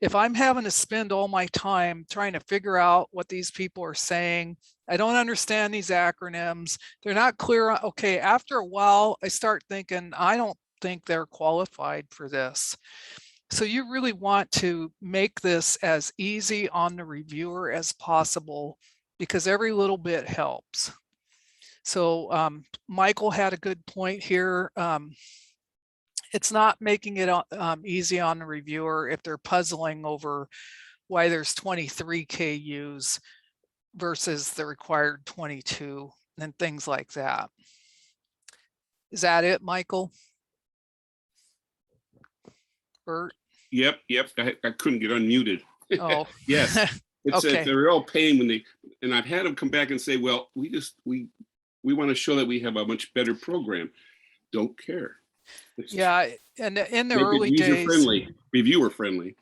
if I'm having to spend all my time trying to figure out what these people are saying, I don't understand these acronyms, they're not clear. Okay, after a while, I start thinking, I don't think they're qualified for this. So you really want to make this as easy on the reviewer as possible, because every little bit helps. So Michael had a good point here. It's not making it easy on the reviewer if they're puzzling over why there's 23 KUs versus the required 22 and things like that. Is that it, Michael? Bert? Yep. I couldn't get unmuted. Oh. Yes. It's Okay. a real pain when they, and I've had them come back and say, well, we want to show that we have a much better program. Don't care. Yeah, and in the Make it early days, user-friendly, reviewer friendly.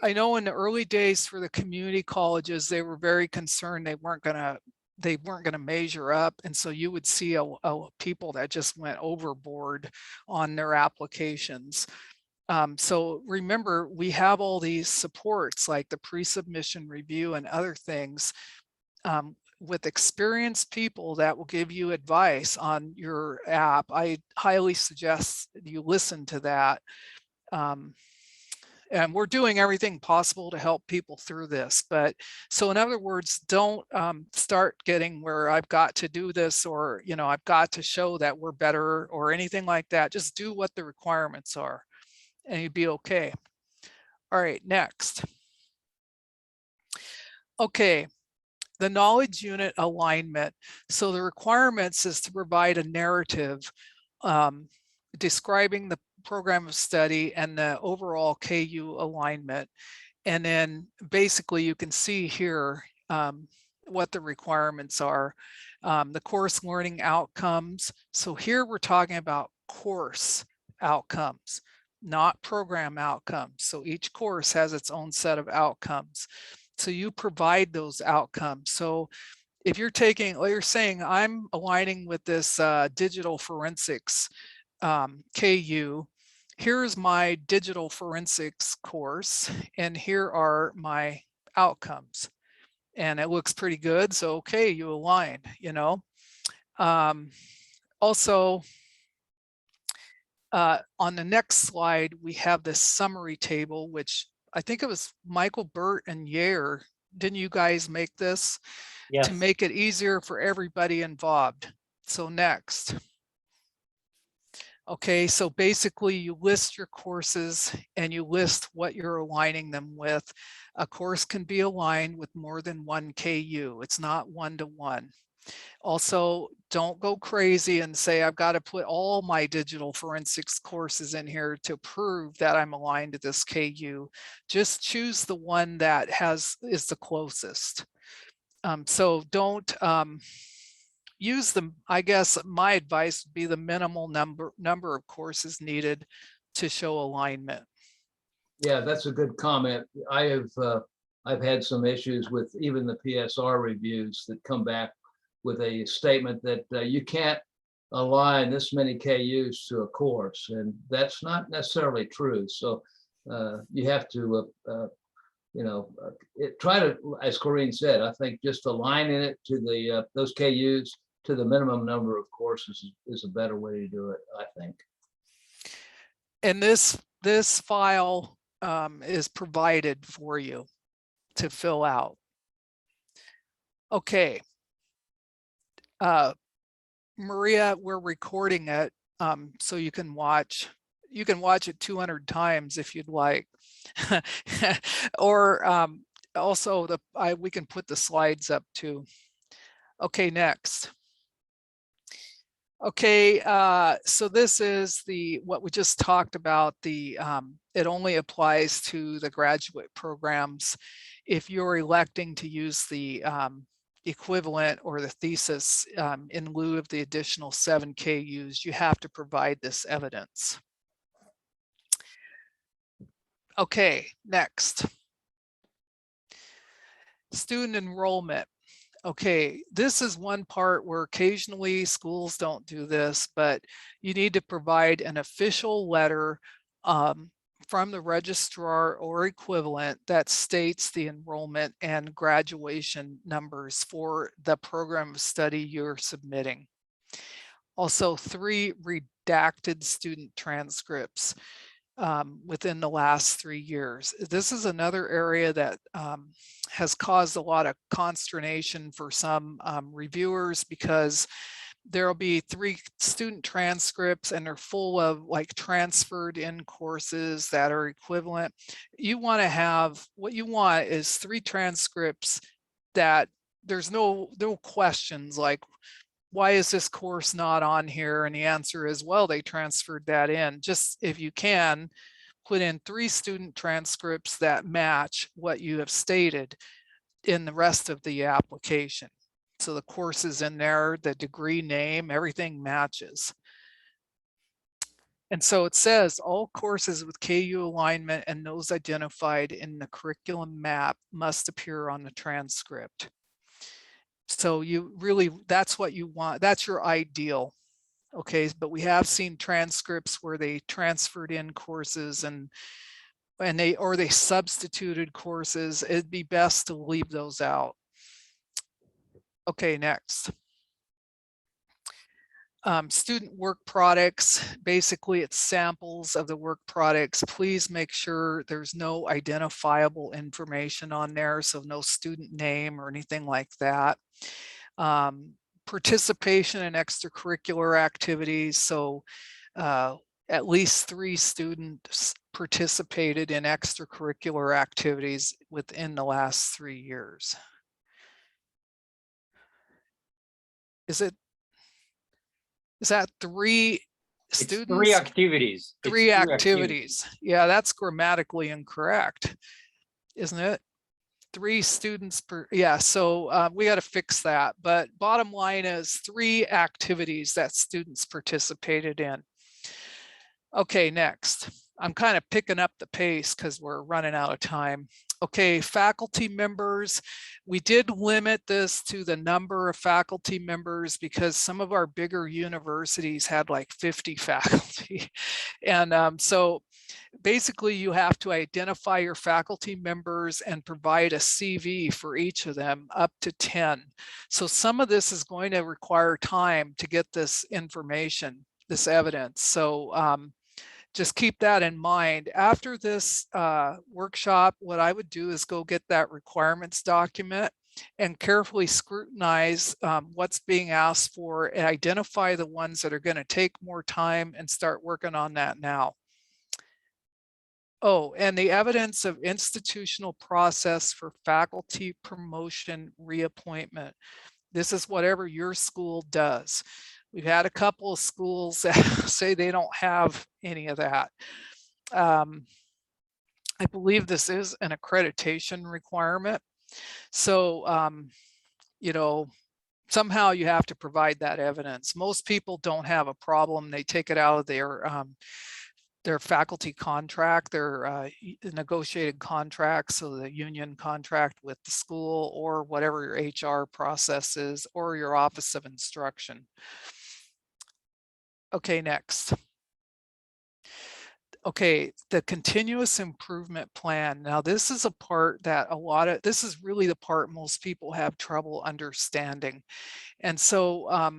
I know in the early days for the community colleges, they were very concerned they weren't gonna measure up, and so you would see people that just went overboard on their applications. So remember, we have all these supports like the pre-submission review and other things with experienced people that will give you advice on your app. I highly suggest you listen to that. And we're doing everything possible to help people through this. But so in other words, don't start getting where I've got to do this, or, you know, I've got to show that we're better or anything like that. Just do what the requirements are and you'd be okay. All right, next. Okay. The knowledge unit alignment. So the requirements is to provide a narrative describing the program of study and the overall KU alignment. And then basically you can see here what the requirements are. The course learning outcomes. So here we're talking about course outcomes, not program outcomes. So each course has its own set of outcomes. So you provide those outcomes. So if you're taking, or you're saying, I'm aligning with this digital forensics KU, here's my digital forensics course, and here are my outcomes. and it looks pretty good. So, okay, you align, you know. Also, on the next slide, we have this summary table, which I think it was Michael Burt and Yair. Didn't you guys make this? Yes. To make it easier for everybody involved. So next. Okay, so basically you list your courses and you list what you're aligning them with. A course can be aligned with more than one KU. It's not one-to-one. Also, don't go crazy and say, I've got to put all my digital forensics courses in here to prove that I'm aligned to this KU. Just choose the one that is the closest. So don't use them. I guess my advice would be the minimal number of courses needed to show alignment. Yeah, that's a good comment. I've had some issues with even the PSR reviews that come back with a statement that you can't align this many KUs to a course, and that's not necessarily true. So you have to, try to, as Corinne said, I think just aligning it to those KUs to the minimum number of courses is a better way to do it, I think. And this file is provided for you to fill out. Okay. Maria, we're recording it, so you can watch it 200 times if you'd like. Or also we can put the slides up too. Okay, next. Okay, so this is what we just talked about. It only applies to the graduate programs. If you're electing to use the equivalent or the thesis in lieu of the additional 7 KUs, you have to provide this evidence. Okay, next. Student enrollment. Okay, this is one part where occasionally schools don't do this, but you need to provide an official letter from the registrar or equivalent that states the enrollment and graduation numbers for the program of study you're submitting. Also, 3 redacted student transcripts within the last 3 years. This is another area that has caused a lot of consternation for some reviewers, because there'll be 3 student transcripts and they're full of like transferred in courses that are equivalent. You want to have, what you want is 3 transcripts that there's no questions like, why is this course not on here? And the answer is, well, they transferred that in. Just if you can, put in 3 student transcripts that match what you have stated in the rest of the application. So the course is in there, the degree name, everything matches. And so it says all courses with KU alignment and those identified in the curriculum map must appear on the transcript. So you really, that's what you want. That's your ideal. Okay, but we have seen transcripts where they transferred in courses and they substituted courses. It'd be best to leave those out. Okay, next. Student work products, basically it's samples of the work products. Please make sure there's no identifiable information on there, so no student name or anything like that. Participation in extracurricular activities, so at least 3 students participated in extracurricular activities within the last 3 years. Is that 3 students? 3 activities. 3 activities. Yeah, that's grammatically incorrect, isn't it? 3 students per, yeah, so we got to fix that. But bottom line is 3 activities that students participated in. Okay, next. I'm kind of picking up the pace because we're running out of time. Okay, faculty members. We did limit this to the number of faculty members because some of our bigger universities had like 50 faculty. And so basically you have to identify your faculty members and provide a CV for each of them up to 10. So some of this is going to require time to get this information, this evidence. So just keep that in mind. After this workshop, what I would do is go get that requirements document and carefully scrutinize what's being asked for and identify the ones that are going to take more time and start working on that now. Oh, and the evidence of institutional process for faculty promotion reappointment. This is whatever your school does. We've had a couple of schools that say they don't have any of that. I believe this is an accreditation requirement. So, you know, somehow you have to provide that evidence. Most people don't have a problem. They take it out of their faculty contract, their negotiated contract, so the union contract with the school or whatever your HR process is, or your Office of Instruction. Okay, next. Okay, the continuous improvement plan. Now, this is a part that this is really the part most people have trouble understanding. And so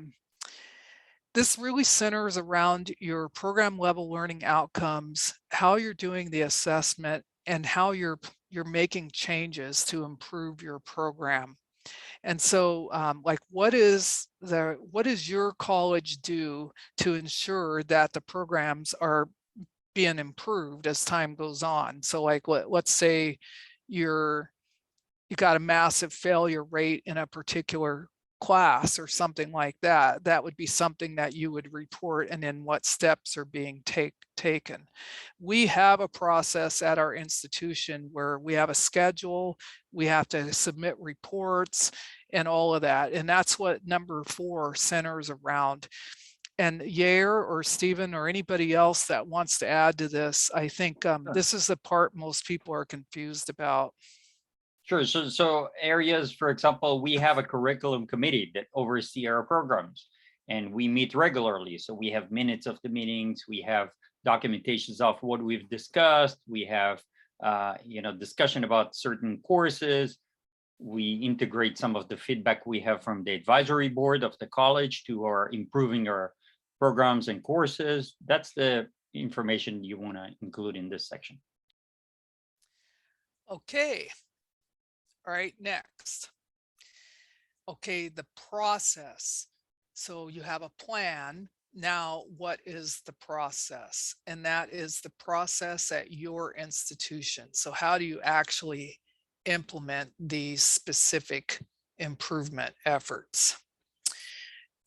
this really centers around your program level learning outcomes, how you're doing the assessment, and how you're making changes to improve your program. And so like what does your college do to ensure that the programs are being improved as time goes on? So like let's say you got a massive failure rate in a particular class or something like that, that would be something that you would report, and then what steps are being taken. We have a process at our institution where we have a schedule, we have to submit reports and all of that, and that's what number 4 centers around. And Yair or Stephen or anybody else that wants to add to this, I think this is the part most people are confused about. Sure. So areas, for example, we have a curriculum committee that oversee our programs, and we meet regularly. So we have minutes of the meetings, we have documentations of what we've discussed, we have discussion about certain courses. We integrate some of the feedback we have from the advisory board of the college to our improving our programs and courses. That's the information you want to include in this section. Okay. All right, next. Okay, the process. So you have a plan. Now, what is the process? And that is the process at your institution. So how do you actually implement these specific improvement efforts?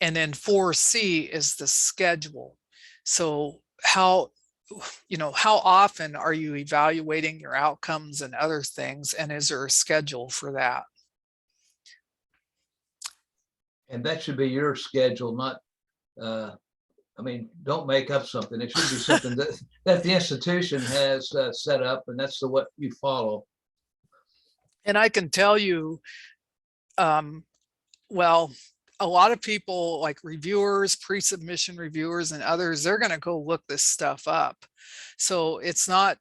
And then 4C is the schedule. So how often are you evaluating your outcomes and other things? And is there a schedule for that? And that should be your schedule, not, don't make up something. It should be something that the institution has set up, and that's what you follow. And I can tell you, well, a lot of people like reviewers, pre-submission reviewers and others, they're going to go look this stuff up. So it's not,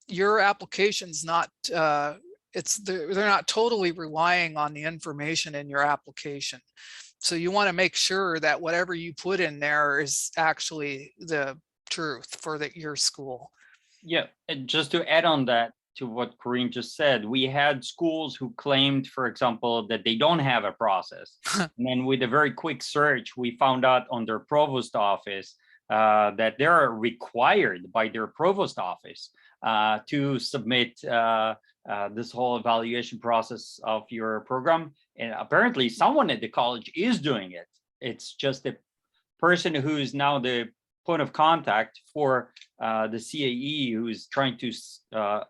your application's not, they're not totally relying on the information in your application. So you want to make sure that whatever you put in there is actually the truth for your school. Yeah, and just to add on that, to what Corinne just said, we had schools who claimed, for example, that they don't have a process. And then with a very quick search, we found out on their provost office that they're required by their provost office to submit this whole evaluation process of your program. And apparently someone at the college is doing it. It's just the person who is now the point of contact for the CAE who's trying to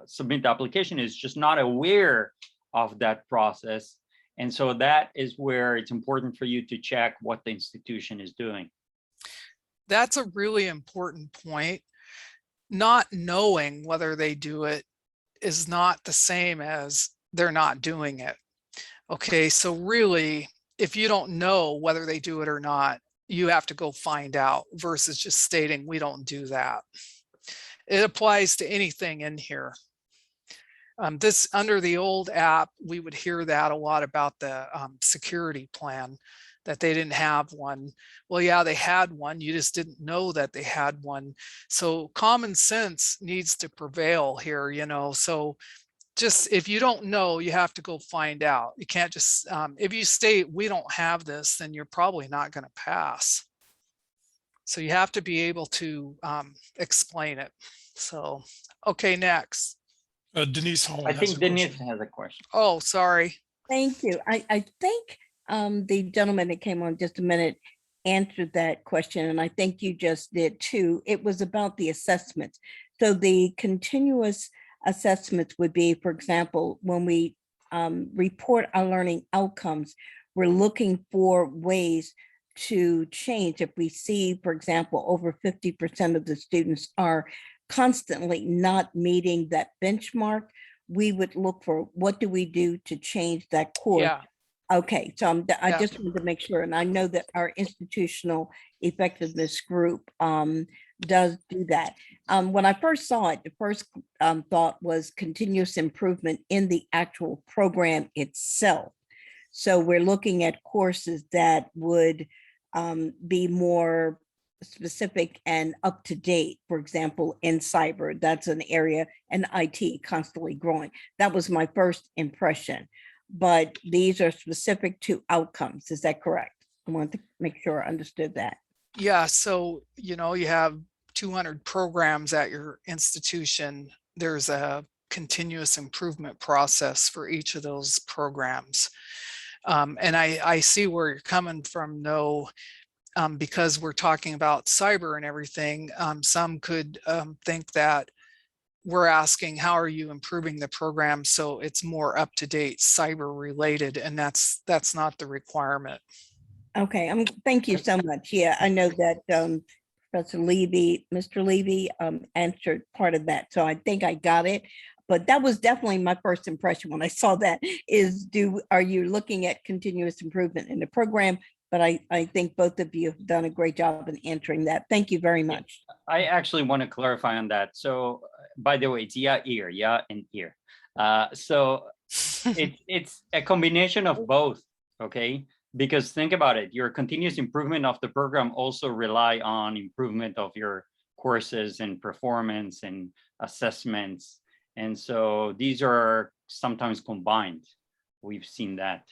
submit the application is just not aware of that process. And so that is where it's important for you to check what the institution is doing. That's a really important point. Not knowing whether they do it is not the same as they're not doing it. Okay, so really, if you don't know whether they do it or not, you have to go find out versus just stating we don't do that. It applies to anything in here. This under the old app, we would hear that a lot about the security plan, that they didn't have one. Well, yeah, they had one. You just didn't know that they had one. So common sense needs to prevail here, you know. So just if you don't know, you have to go find out. You can't just, if you state we don't have this, then you're probably not going to pass. So you have to be able to explain it. So, okay, next. Denise Hall. I has think a Denise question. has a question. Oh, sorry. Thank you. I think the gentleman that came on just a minute answered that question, and I think you just did too. It was about the assessments. So the continuous assessments would be, for example, when we report our learning outcomes, we're looking for ways to change. If we see, for example, over 50% of the students are constantly not meeting that benchmark, we would look for what do we do to change that course. Yeah. Okay, so I Yeah. just wanted to make sure, and I know that our institutional effectiveness group does do that. When I first saw it, the first thought was continuous improvement in the actual program itself. So we're looking at courses that would be more specific and up to date. For example, in cyber, that's an area, and IT constantly growing. That was my first impression. But these are specific to outcomes. Is that correct? I want to make sure I understood that. Yeah, so, you know, you have 200 programs at your institution. There's a continuous improvement process for each of those programs. And I see where you're coming from, though, because we're talking about cyber and everything. Some could think that we're asking, how are you improving the program so it's more up to date cyber related, and that's not the requirement. Okay, thank you so much. Yeah, I know that Professor Levy, Mr. Levy answered part of that, so I think I got it. But that was definitely my first impression when I saw that is, are you looking at continuous improvement in the program? But I think both of you have done a great job in answering that. Thank you very much. I actually want to clarify on that. So, by the way, it's yeah, and ear. So it's a combination of both, okay? Because think about it, your continuous improvement of the program also rely on improvement of your courses and performance and assessments. And so these are sometimes combined. We've seen that.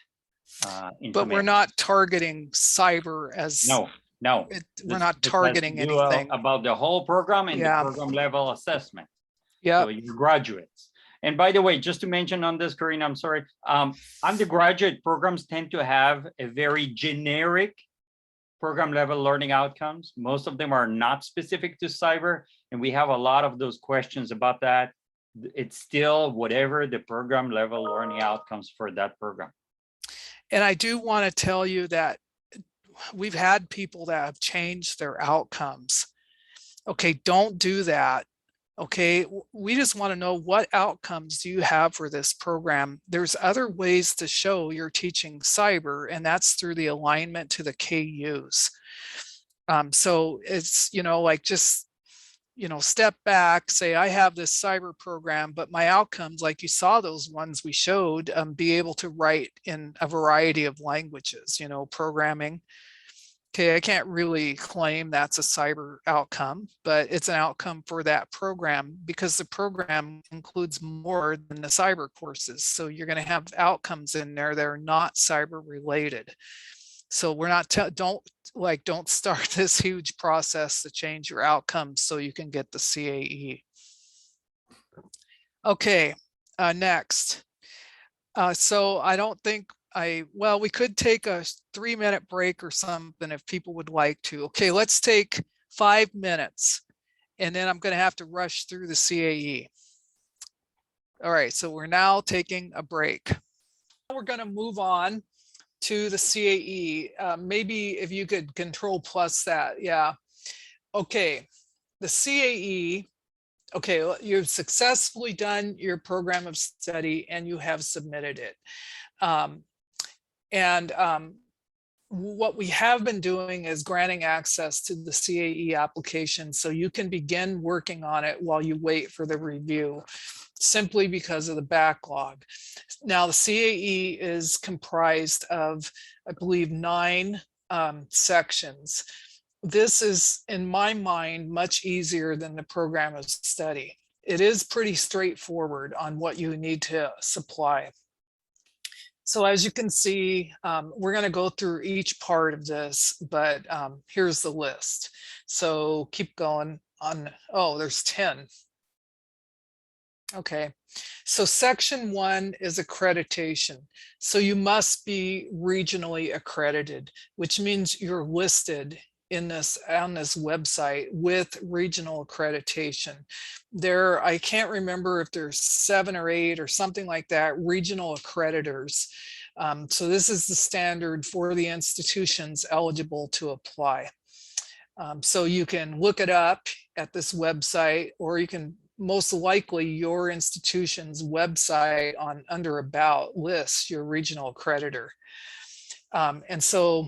But we're not targeting cyber as no. We're not targeting anything about the whole program and Yeah. the program level assessment. Yeah. So your graduates. And by the way, just to mention on this, Karina, I'm sorry. Undergraduate programs tend to have a very generic program level learning outcomes. Most of them are not specific to cyber, and we have a lot of those questions about that. It's still whatever the program level learning outcomes for that program. And I do want to tell you that we've had people that have changed their outcomes. Okay, don't do that. Okay, we just want to know what outcomes do you have for this program. There's other ways to show you're teaching cyber, and that's through the alignment to the KUs. So it's, you know, like just, you know, step back, say, I have this cyber program, but my outcomes, like you saw those ones we showed, be able to write in a variety of languages, you know, programming. Okay, I can't really claim that's a cyber outcome, but it's an outcome for that program because the program includes more than the cyber courses. So you're going to have outcomes in there that are not cyber related. So we're not, don't start this huge process to change your outcomes so you can get the CAE. Okay, next. So I don't think well, we could take a 3-minute break or something if people would like to. Okay, let's take 5 minutes and then I'm going to have to rush through the CAE. All right, so we're now taking a break. We're going to move on to the CAE. Maybe if you could control plus that. Yeah. Okay, the CAE. Okay, you've successfully done your program of study and you have submitted it. what we have been doing is granting access to the CAE application so you can begin working on it while you wait for the review, simply because of the backlog. Now, the CAE is comprised of, I believe, 9 sections. This is, in my mind, much easier than the program of study. It is pretty straightforward on what you need to supply. So as you can see, we're going to go through each part of this, but here's the list. So keep going on. Oh, there's 10. Okay, so section 1 is accreditation. So you must be regionally accredited, which means you're listed in this on this website with regional accreditation. There, I can't remember if there's 7 or 8 or something like that, regional accreditors. So this is the standard for the institutions eligible to apply. So you can look it up at this website, or you can most likely your institution's website on under About lists your regional accreditor. And so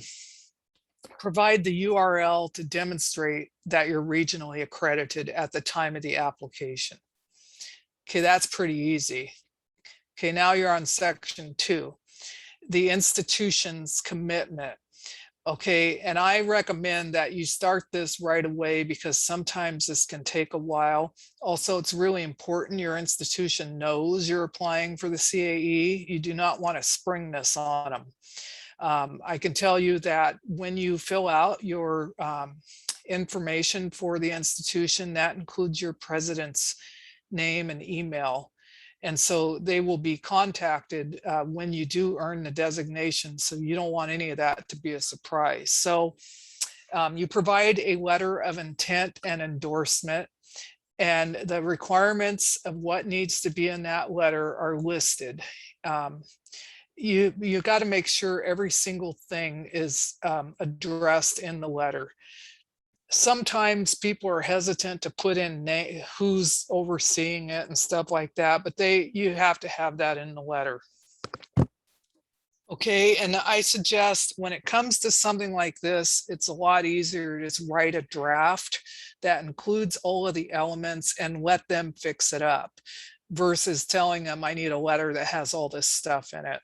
provide the URL to demonstrate that you're regionally accredited at the time of the application. Okay, that's pretty easy. Okay, now you're on section 2, the institution's commitment. Okay, and I recommend that you start this right away because sometimes this can take a while. Also, it's really important your institution knows you're applying for the CAE. You do not want to spring this on them. I can tell you that when you fill out your information for the institution, that includes your president's name and email. And so they will be contacted when you do earn the designation. So you don't want any of that to be a surprise. So you provide a letter of intent and endorsement, and the requirements of what needs to be in that letter are listed. You got to make sure every single thing is addressed in the letter. Sometimes people are hesitant to put in who's overseeing it and stuff like that, but you have to have that in the letter. Okay, and I suggest when it comes to something like this, it's a lot easier to just write a draft that includes all of the elements and let them fix it up, versus telling them I need a letter that has all this stuff in it.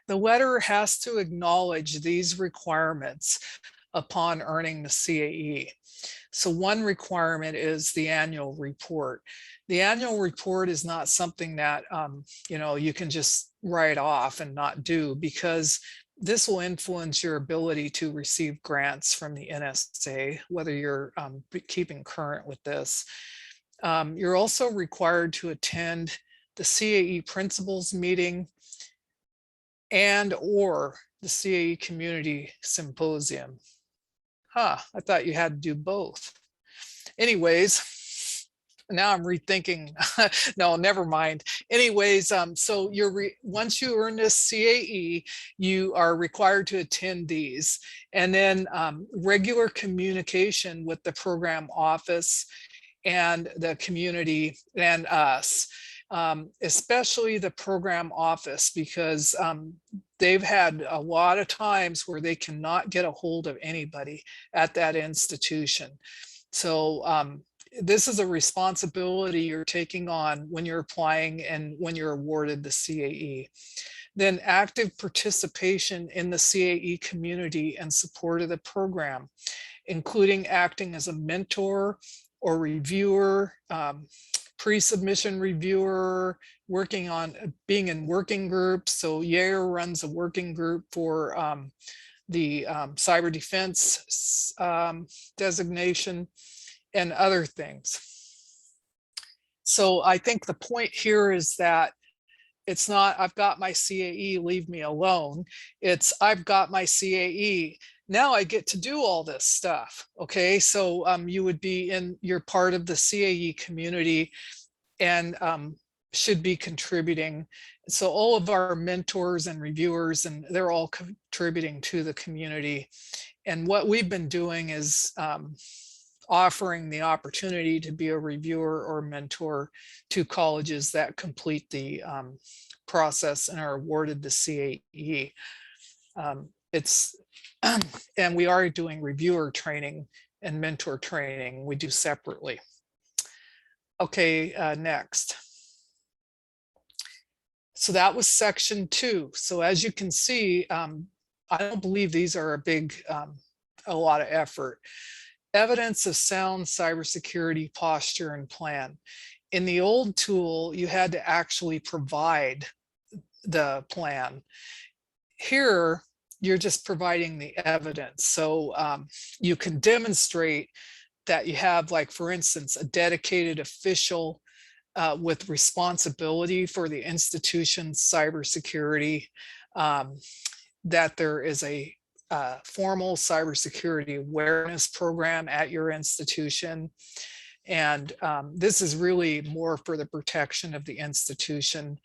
The letter has to acknowledge these requirements upon earning the CAE. So one requirement is the annual report. The annual report is not something that you can just write off and not do, because this will influence your ability to receive grants from the NSA, whether you're keeping current with this. You're also required to attend the CAE principals meeting and or the CAE community symposium. I thought you had to do both. Anyways, now I'm rethinking. No, never mind. Anyways, so once you earn this CAE, you are required to attend these, and then regular communication with the program office and the community and us. Especially the program office, because they've had a lot of times where they cannot get a hold of anybody at that institution. So this is a responsibility you're taking on when you're applying and when you're awarded the CAE. Then active participation in the CAE community and support of the program, including acting as a mentor or reviewer, pre-submission reviewer, working on being in working groups. So Yair runs a working group for the cyber defense designation and other things. So I think the point here is that it's not, I've got my CAE, leave me alone. It's, I've got my CAE. Now I get to do all this stuff. Okay, so you would be you're part of the CAE community and should be contributing. So all of our mentors and reviewers, and they're all contributing to the community. And what we've been doing is offering the opportunity to be a reviewer or mentor to colleges that complete the process and are awarded the CAE. It's and we are doing reviewer training and mentor training. We do separately. Okay, next. So that was section 2. So as you can see, I don't believe these are a lot of effort. Evidence of sound cybersecurity posture and plan. In the old tool, you had to actually provide the plan. Here, you're just providing the evidence. So you can demonstrate that you have, like, for instance, a dedicated official with responsibility for the institution's cybersecurity, that there is a formal cybersecurity awareness program at your institution. And this is really more for the protection of the institution.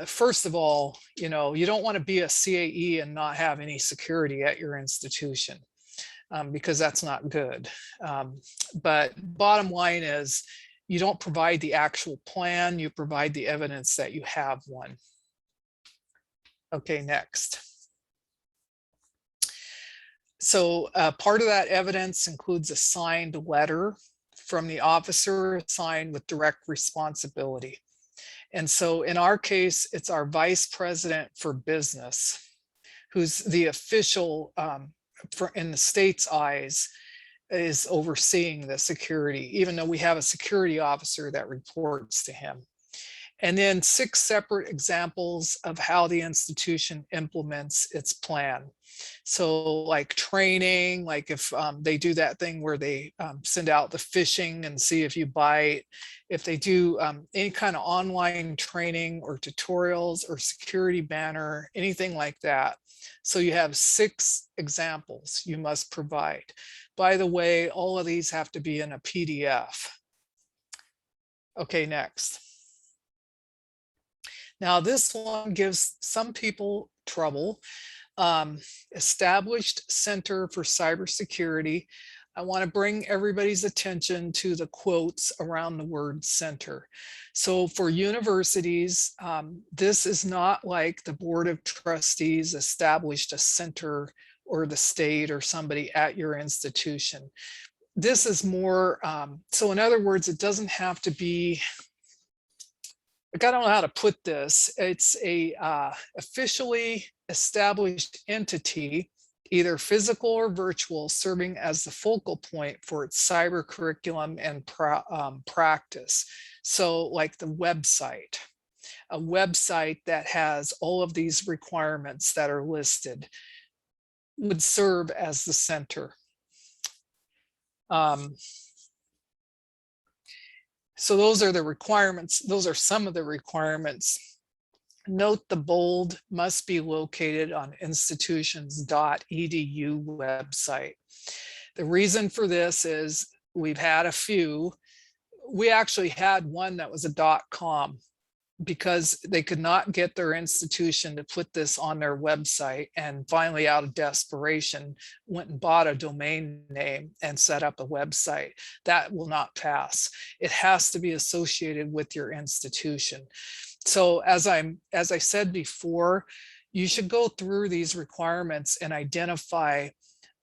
First of all, you know, you don't want to be a CAE and not have any security at your institution, because that's not good. But bottom line is, you don't provide the actual plan, you provide the evidence that you have one. Okay, next. So part of that evidence includes a signed letter from the officer assigned with direct responsibility. And so in our case, it's our vice president for business, who's the official in the state's eyes, is overseeing the security, even though we have a security officer that reports to him. And then 6 separate examples of how the institution implements its plan. So like training, like if they do that thing where they send out the phishing and see if you bite, if they do any kind of online training or tutorials or security banner, anything like that. So you have 6 examples you must provide. By the way, all of these have to be in a PDF. Okay, next. Now this one gives some people trouble. Established Center for Cybersecurity. I want to bring everybody's attention to the quotes around the word center. So for universities, this is not like the Board of Trustees established a center, or the state or somebody at your institution. This is more, so in other words, it doesn't have to be, I don't know how to put this. It's a officially established entity, either physical or virtual, serving as the focal point for its cyber curriculum and practice. So like the website, a website that has all of these requirements that are listed would serve as the center. So those are the requirements. Those are some of the requirements. Note the bold must be located on institutions.edu website. The reason for this is we've had a few. We actually had one that was a .com, because they could not get their institution to put this on their website, and finally, out of desperation, went and bought a domain name and set up a website. That will not pass. It has to be associated with your institution. So as I said before, you should go through these requirements and identify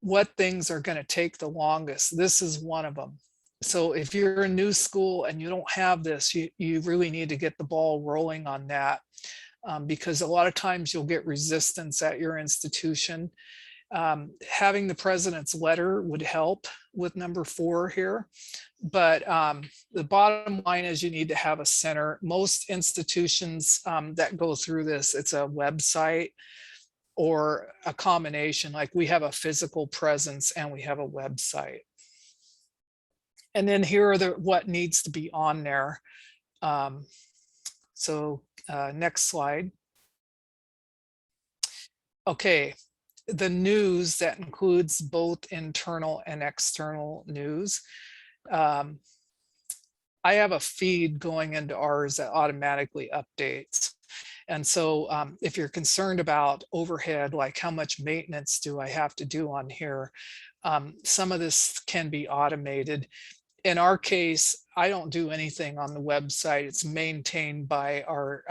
what things are going to take the longest. This is one of them. So if you're a new school and you don't have this, you really need to get the ball rolling on that, because a lot of times you'll get resistance at your institution. Having the president's letter would help with number 4 here. But the bottom line is you need to have a center. Most institutions that go through this, it's a website or a combination. Like we have a physical presence and we have a website. And then here are what needs to be on there. Next slide. Okay, the news that includes both internal and external news. I have a feed going into ours that automatically updates. And so if you're concerned about overhead, like how much maintenance do I have to do on here, some of this can be automated. In our case, I don't do anything on the website. It's maintained by our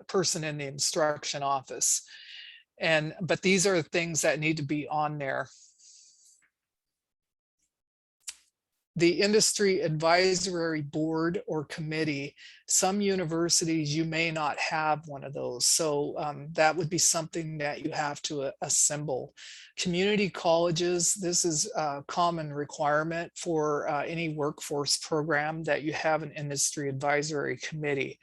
person in the instruction office. But these are the things that need to be on there. The industry advisory board or committee, some universities, you may not have one of those. So that would be something that you have to assemble. Community colleges, this is a common requirement for any workforce program that you have an industry advisory committee.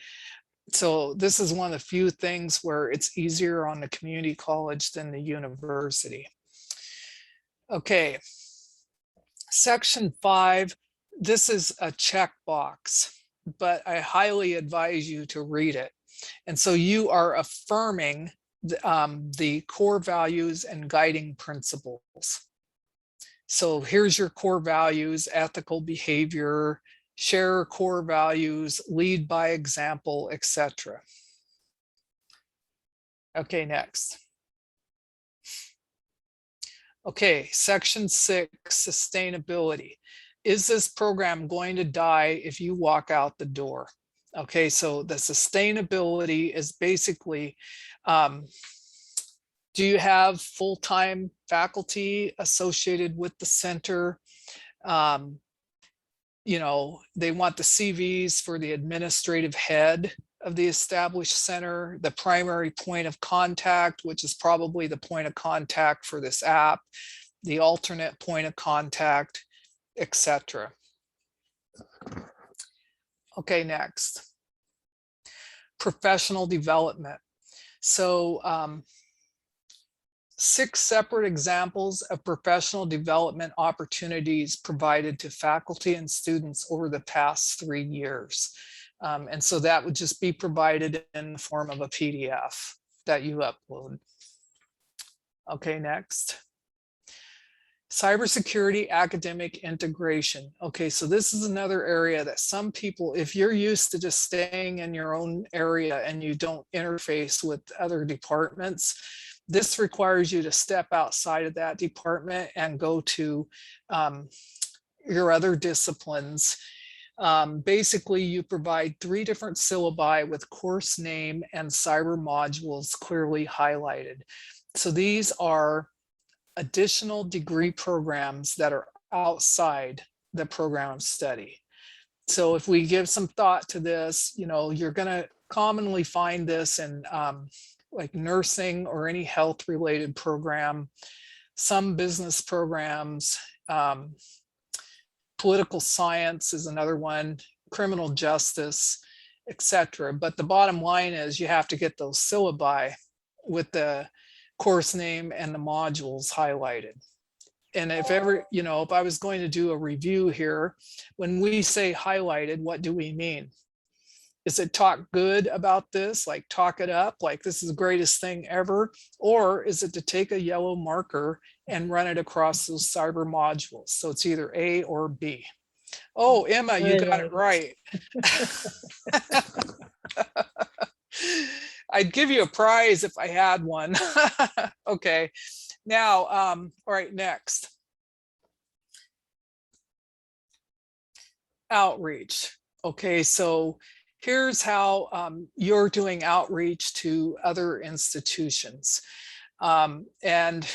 So this is one of the few things where it's easier on the community college than the university. Okay. Section 5, this is a checkbox, but I highly advise you to read it. And so you are affirming the core values and guiding principles. So here's your core values: ethical behavior, share core values, lead by example, etc. Okay, next. Okay, section 6, sustainability. Is this program going to die if you walk out the door? Okay, so the sustainability is basically, do you have full-time faculty associated with the center? You know, they want the CVs for the administrative head of the established center, the primary point of contact, which is probably the point of contact for this app, the alternate point of contact, etc. Okay, next. Professional development. So 6 separate examples of professional development opportunities provided to faculty and students over the past 3 years. And so that would just be provided in the form of a PDF that you upload. Okay, next. Cybersecurity academic integration. Okay, so this is another area that some people, if you're used to just staying in your own area and you don't interface with other departments, this requires you to step outside of that department and go to your other disciplines. Basically, you provide 3 different syllabi with course name and cyber modules clearly highlighted. So these are additional degree programs that are outside the program of study. So if we give some thought to this, you know, you're going to commonly find this in like nursing or any health related program, some business programs, political science is another one, criminal justice, etc. But the bottom line is you have to get those syllabi with the course name and the modules highlighted. And if ever, you know, if I was going to do a review here, when we say highlighted, what do we mean? Is it talk good about this, like talk it up, like this is the greatest thing ever? Or is it to take a yellow marker and run it across those cyber modules? So it's either A or B. Oh, Emma, you got it right. I'd give you a prize if I had one. Okay, now, all right, next. Outreach. Okay, so here's how you're doing outreach to other institutions. And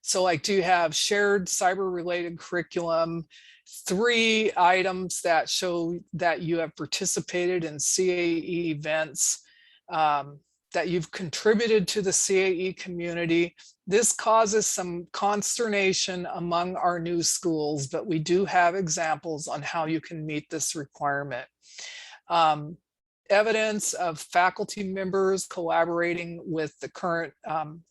so like, do you have shared cyber related curriculum? 3 items that show that you have participated in CAE events, that you've contributed to the CAE community. This causes some consternation among our new schools, but we do have examples on how you can meet this requirement. Evidence of faculty members collaborating with the current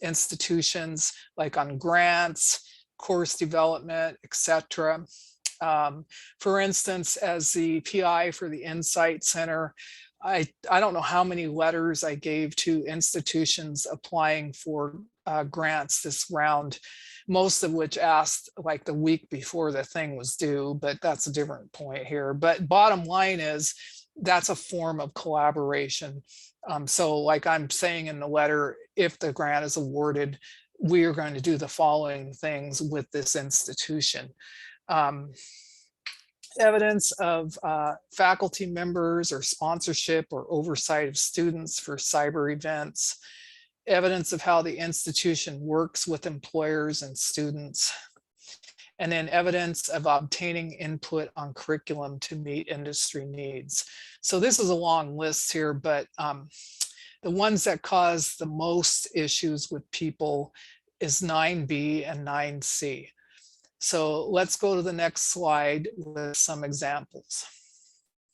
institutions, like on grants, course development, etc. For instance, as the PI for the Insight Center, I don't know how many letters I gave to institutions applying for grants this round, most of which asked like the week before the thing was due, but that's a different point here. But bottom line is, that's a form of collaboration. So like I'm saying in the letter, if the grant is awarded, we are going to do the following things with this institution. evidence of faculty members or sponsorship or oversight of students for cyber events, evidence of how the institution works with employers and students, and then evidence of obtaining input on curriculum to meet industry needs. So this is a long list here, but the ones that cause the most issues with people is 9B and 9C. So let's go to the next slide with some examples.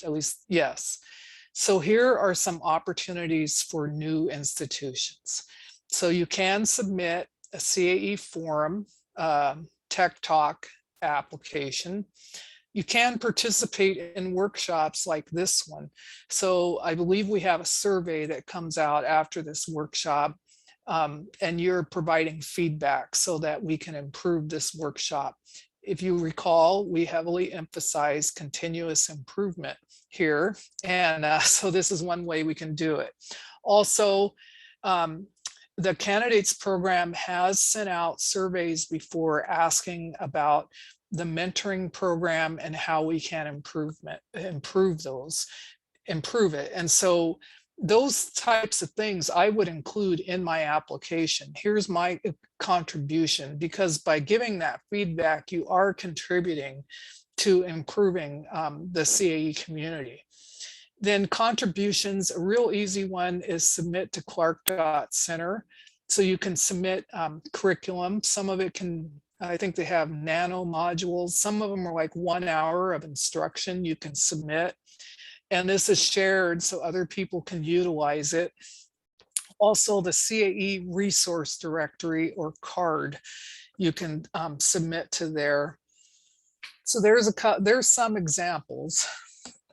At least, yes. So here are some opportunities for new institutions. So you can submit a CAE forum, Tech Talk application. You can participate in workshops like this one. So I believe we have a survey that comes out after this workshop, and you're providing feedback so that we can improve this workshop. If you recall, we heavily emphasize continuous improvement here. And so this is one way we can do it. Also, the candidates program has sent out surveys before asking about the mentoring program and how we can improve it. And so those types of things I would include in my application. Here's my contribution, because by giving that feedback, you are contributing to improving the CAE community. Then contributions, a real easy one is submit to Clark.Center. So you can submit curriculum. Some of it can, I think they have nano modules. Some of them are like 1 hour of instruction you can submit. And this is shared so other people can utilize it. Also, the CAE resource directory or card you can submit to there. So there's some examples.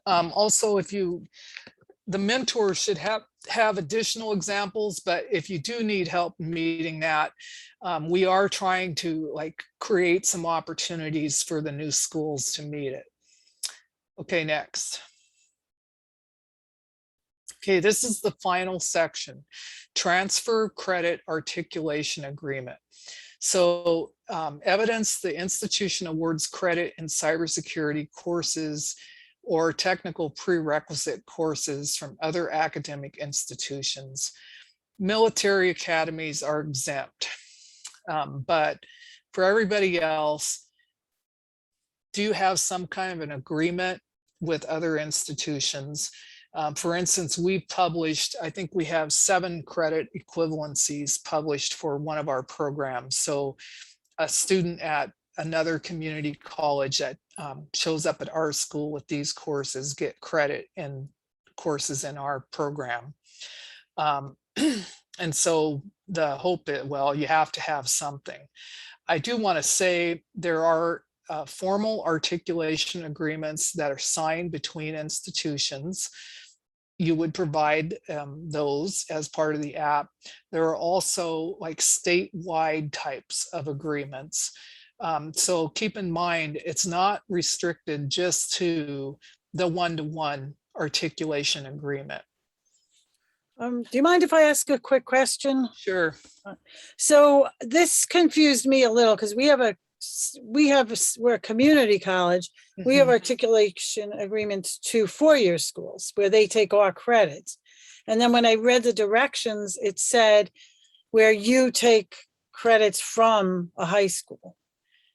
Also, the mentor should have additional examples, but if you do need help meeting that, we are trying to create some opportunities for the new schools to meet it. Okay, next. Okay, this is the final section, transfer credit articulation agreement. So evidence the institution awards credit in cybersecurity courses or technical prerequisite courses from other academic institutions. Military academies are exempt, but for everybody else, do you have some kind of an agreement with other institutions? For instance, we've published, I think we have 7 credit equivalencies published for one of our programs. So a student at another community college that shows up at our school with these courses get credit in courses in our program. And so the hope is, well, you have to have something. I do want to say there are formal articulation agreements that are signed between institutions. You would provide those as part of the app. There are also statewide types of agreements. So keep in mind, it's not restricted just to the one-to-one articulation agreement. Do you mind if I ask a quick question? Sure. So this confused me a little because we're a community college. We have articulation agreements to four-year schools where they take our credits. And then when I read the directions, it said where you take credits from a high school.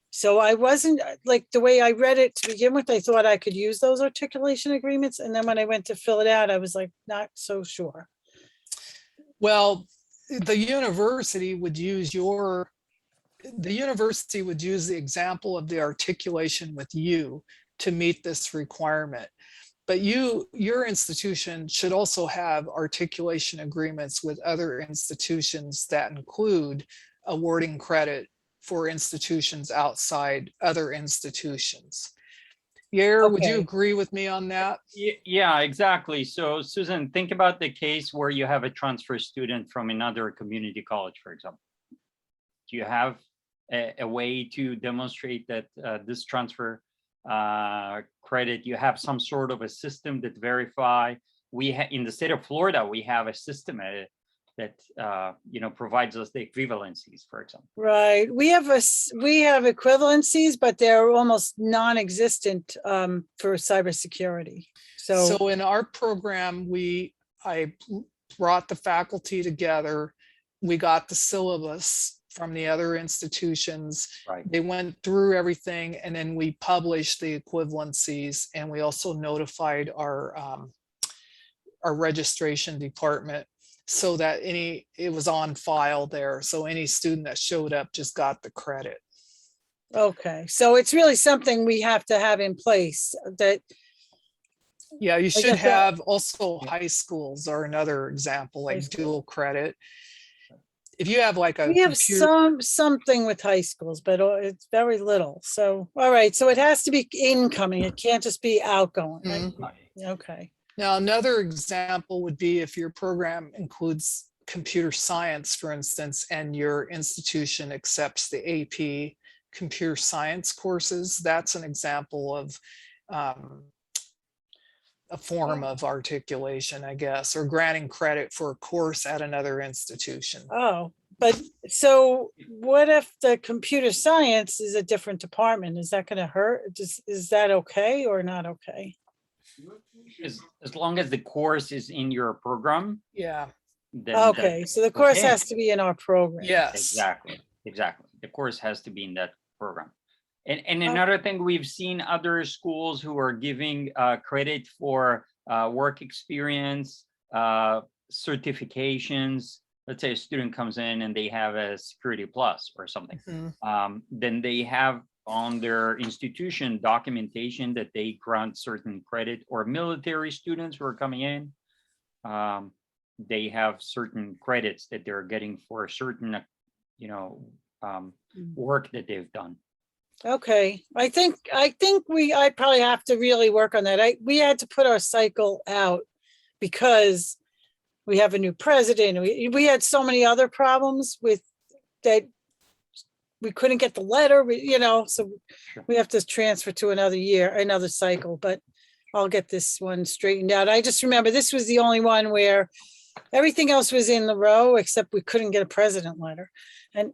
So I wasn't the way I read it to begin with, I thought I could use those articulation agreements. And then when I went to fill it out, I was not so sure. Well, the university would use the example of the articulation with you to meet this requirement. But your institution should also have articulation agreements with other institutions that include awarding credit for institutions outside other institutions. Yair, would you agree with me on that? Yeah, exactly. So Susan, think about the case where you have a transfer student from another community college, for example. Do you have a way to demonstrate that this transfer credit, you have some sort of a system that verify? In the state of Florida, we have a system, that, provides us the equivalencies, for example. Right. We have equivalencies, but they're almost non-existent for cybersecurity. So, So in our program, I brought the faculty together. We got the syllabus from the other institutions. Right. They went through everything, and then we published the equivalencies, and we also notified our registration department so that it was on file there. So any student that showed up just got the credit. okay, so it's really something we have to have in place that, Yeah, you should guess that- have also high schools are another example, High like school. dual credit. If you have like a we have computer, something with high schools, but it's very little. So, all right, so it has to be incoming. It can't just be outgoing. right? Okay. now another example would be if your program includes computer science, for instance, and your institution accepts the AP computer science courses, that's an example of a form of articulation, I guess, or granting credit for a course at another institution. Oh, but so what if the computer science is a different department? Is that going to hurt? Is that okay or not okay? As long as the course is in your program, Yeah, then Okay, so the course okay. has to be in our program. yes. Exactly. The course has to be in that program. And Oh. another thing, we've seen other schools who are giving credit for work experience, certifications. Let's say a student comes in and they have a Security Plus or something. Mhm. Then they have on their institution documentation that they grant certain credit, or military students who are coming in. They have certain credits that they're getting for certain, work that they've done. Okay, I think I probably have to really work on that. We had to put our cycle out because we have a new president. We had so many other problems with that. We couldn't get the letter, so Sure. we have to transfer to another cycle, but I'll get this one straightened out. I just remember this was the only one where everything else was in the row, except we couldn't get a president letter. And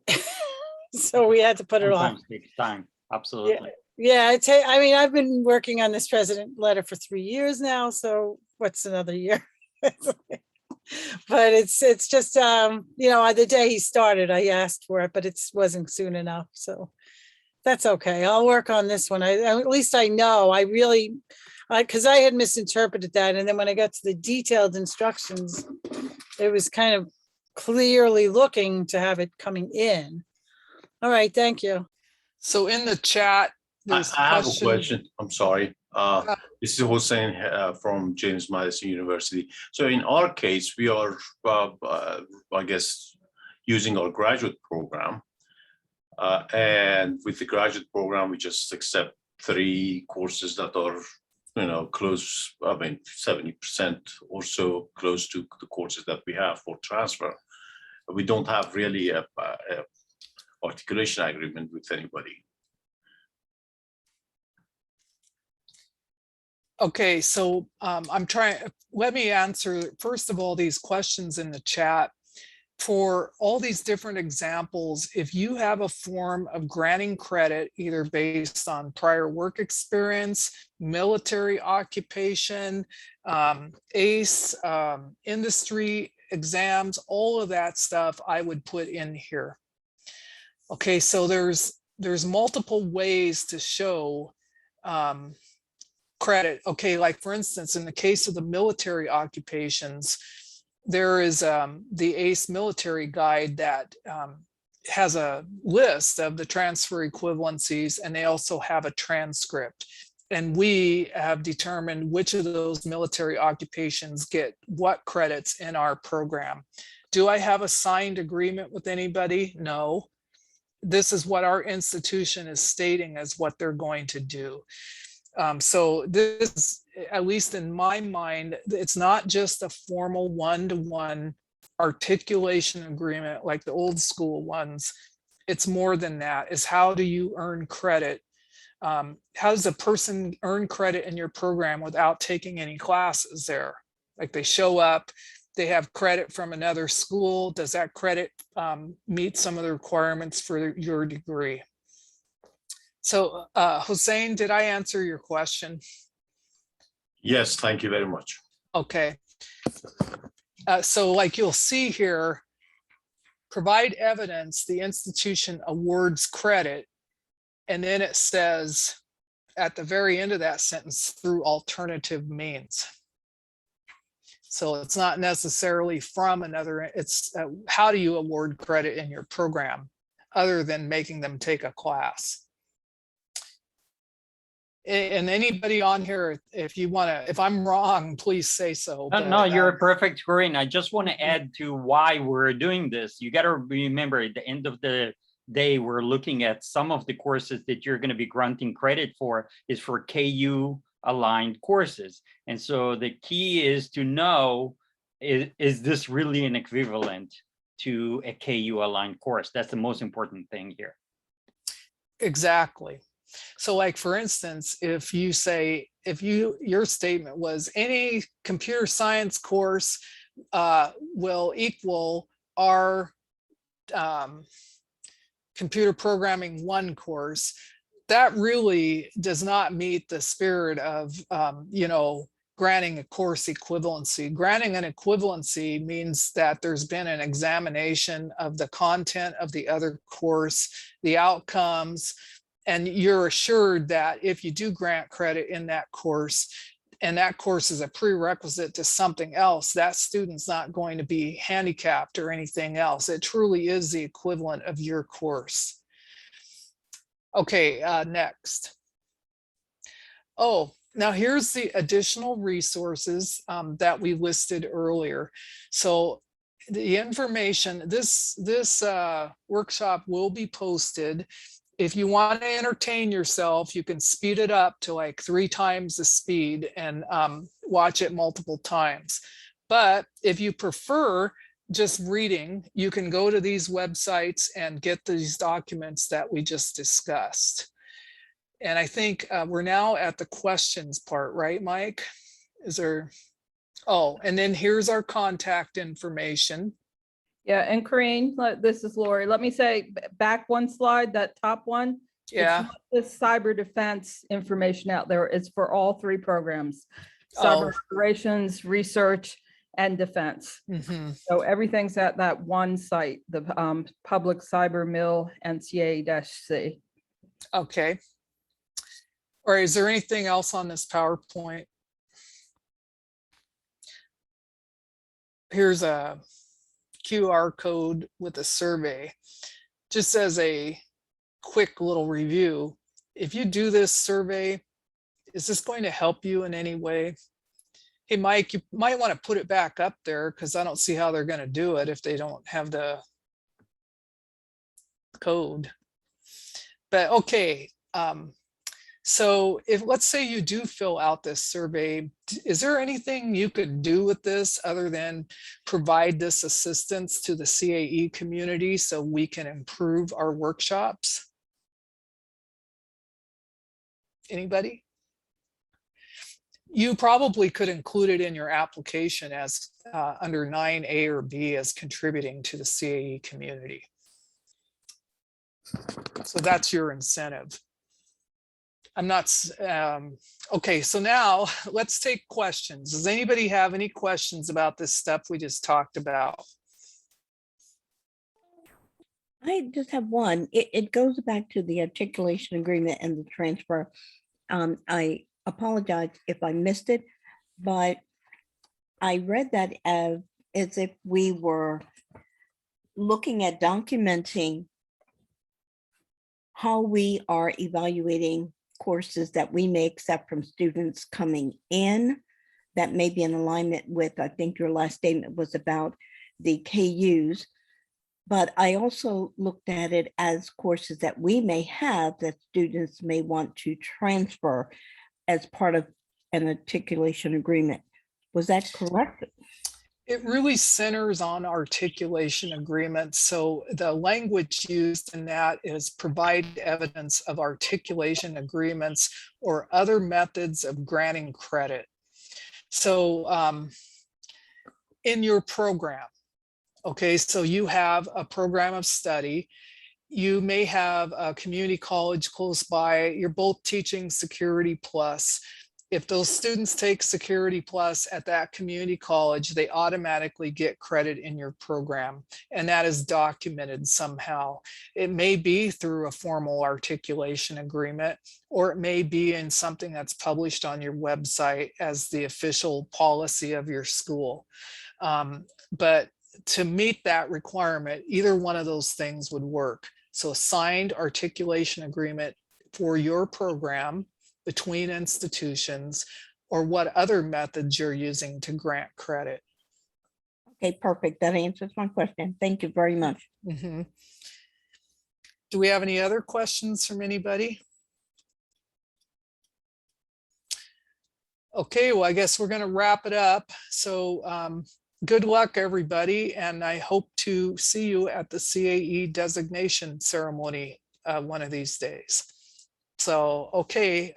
so we had to put it off. Sometimes takes time. Absolutely. Yeah, I've been working on this president letter for 3 years now, so what's another year? But it's just, the day he started, I asked for it, but it wasn't soon enough, so that's okay. I'll work on this one. At least I know, because I had misinterpreted that, and then when I got to the detailed instructions, it was kind of clearly looking to have it coming in. All right, thank you. So in the chat, I there's have a question. I'm sorry. This is Hussein from James Madison University. So in our case, we are, I guess, using our graduate program. And with the graduate program, we just accept 3 courses that are, close, 70% or so close to the courses that we have for transfer. We don't have really a articulation agreement with anybody. Okay, so let me answer, first of all, these questions in the chat. For all these different examples, if you have a form of granting credit, either based on prior work experience, military occupation, ACE, industry exams, all of that stuff I would put in here. Okay, so there's multiple ways to show credit. Okay, like for instance, in the case of the military occupations, there is the ACE military guide that has a list of the transfer equivalencies, and they also have a transcript. And we have determined which of those military occupations get what credits in our program. Do I have a signed agreement with anybody? No. This is what our institution is stating as what they're going to do. So this, at least in my mind, it's not just a formal one-to-one articulation agreement like the old school ones. It's more than that. Is how do you earn credit? How does a person earn credit in your program without taking any classes there? Like they show up, they have credit from another school. Does that credit meet some of the requirements for your degree? So Hussein, did I answer your question? Yes, thank you very much. Okay. So like you'll see here, provide evidence the institution awards credit. And then it says at the very end of that sentence, through alternative means. So it's not necessarily from another, it's how do you award credit in your program other than making them take a class? And anybody on here, if you want to, if I'm wrong, please say so. No, you're perfect, Corinne. I just want to add to why we're doing this. You got to remember at the end of the day, we're looking at some of the courses that you're going to be granting credit for is for KU aligned courses. And so the key is to know, is this really an equivalent to a KU aligned course? That's the most important thing here. Exactly. So like, for instance, if you say, your statement was any computer science course will equal our computer programming 1 course, that really does not meet the spirit of, granting a course equivalency. Granting an equivalency means that there's been an examination of the content of the other course, the outcomes, and you're assured that if you do grant credit in that course, and that course is a prerequisite to something else, that student's not going to be handicapped or anything else. It truly is the equivalent of your course. Okay, next. Oh, now here's the additional resources that we listed earlier. So the information, this workshop will be posted. If you want to entertain yourself, you can speed it up to like 3 times the speed and watch it multiple times. But if you prefer just reading, you can go to these websites and get these documents that we just discussed. And I think we're now at the questions part, right, Mike? Is there, oh, and then here's our contact information. Yeah, and Corinne, this is Lori. Let me say back one slide, that top one. Yeah. The cyber defense information out there is for all 3 programs: Oh. cyber operations, research, and defense. Mhm. So everything's at that one site, the public cyber mill NCA-C. Okay. All right, is there anything else on this PowerPoint? Here's a QR code with a survey. Just as a quick little review, if you do this survey, is this going to help you in any way? Hey, Mike, you might want to put it back up there because I don't see how they're going to do it if they don't have the code. But okay, so if, let's say you do fill out this survey, is there anything you could do with this other than provide this assistance to the CAE community so we can improve our workshops? Anybody? You probably could include it in your application as under 9A or B as contributing to the CAE community. So that's your incentive. I'm not, okay, so now let's take questions. Does anybody have any questions about this stuff we just talked about? I just have one. It goes back to the articulation agreement and the transfer. I apologize if I missed it, but I read that as if we were looking at documenting how we are evaluating courses that we may accept from students coming in. That may be in alignment with, I think your last statement was about the KUs. But I also looked at it as courses that we may have that students may want to transfer as part of an articulation agreement. Was that correct? It really centers on articulation agreements. So the language used in that is provide evidence of articulation agreements or other methods of granting credit. So in your program. Okay, so you have a program of study. You may have a community college close by. You're both teaching Security Plus. If those students take Security Plus at that community college, they automatically get credit in your program, and that is documented somehow. It may be through a formal articulation agreement, or it may be in something that's published on your website as the official policy of your school. But to meet that requirement, either one of those things would work. So a signed articulation agreement for your program between institutions, or what other methods you're using to grant credit. Okay, perfect. That answers my question. Thank you very much. Mhm. Do we have any other questions from anybody? Okay, well, I guess we're going to wrap it up. So good luck, everybody, and I hope to see you at the CAE designation ceremony one of these days. So, okay,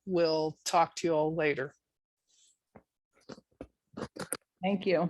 we'll talk to you all later. Thank you.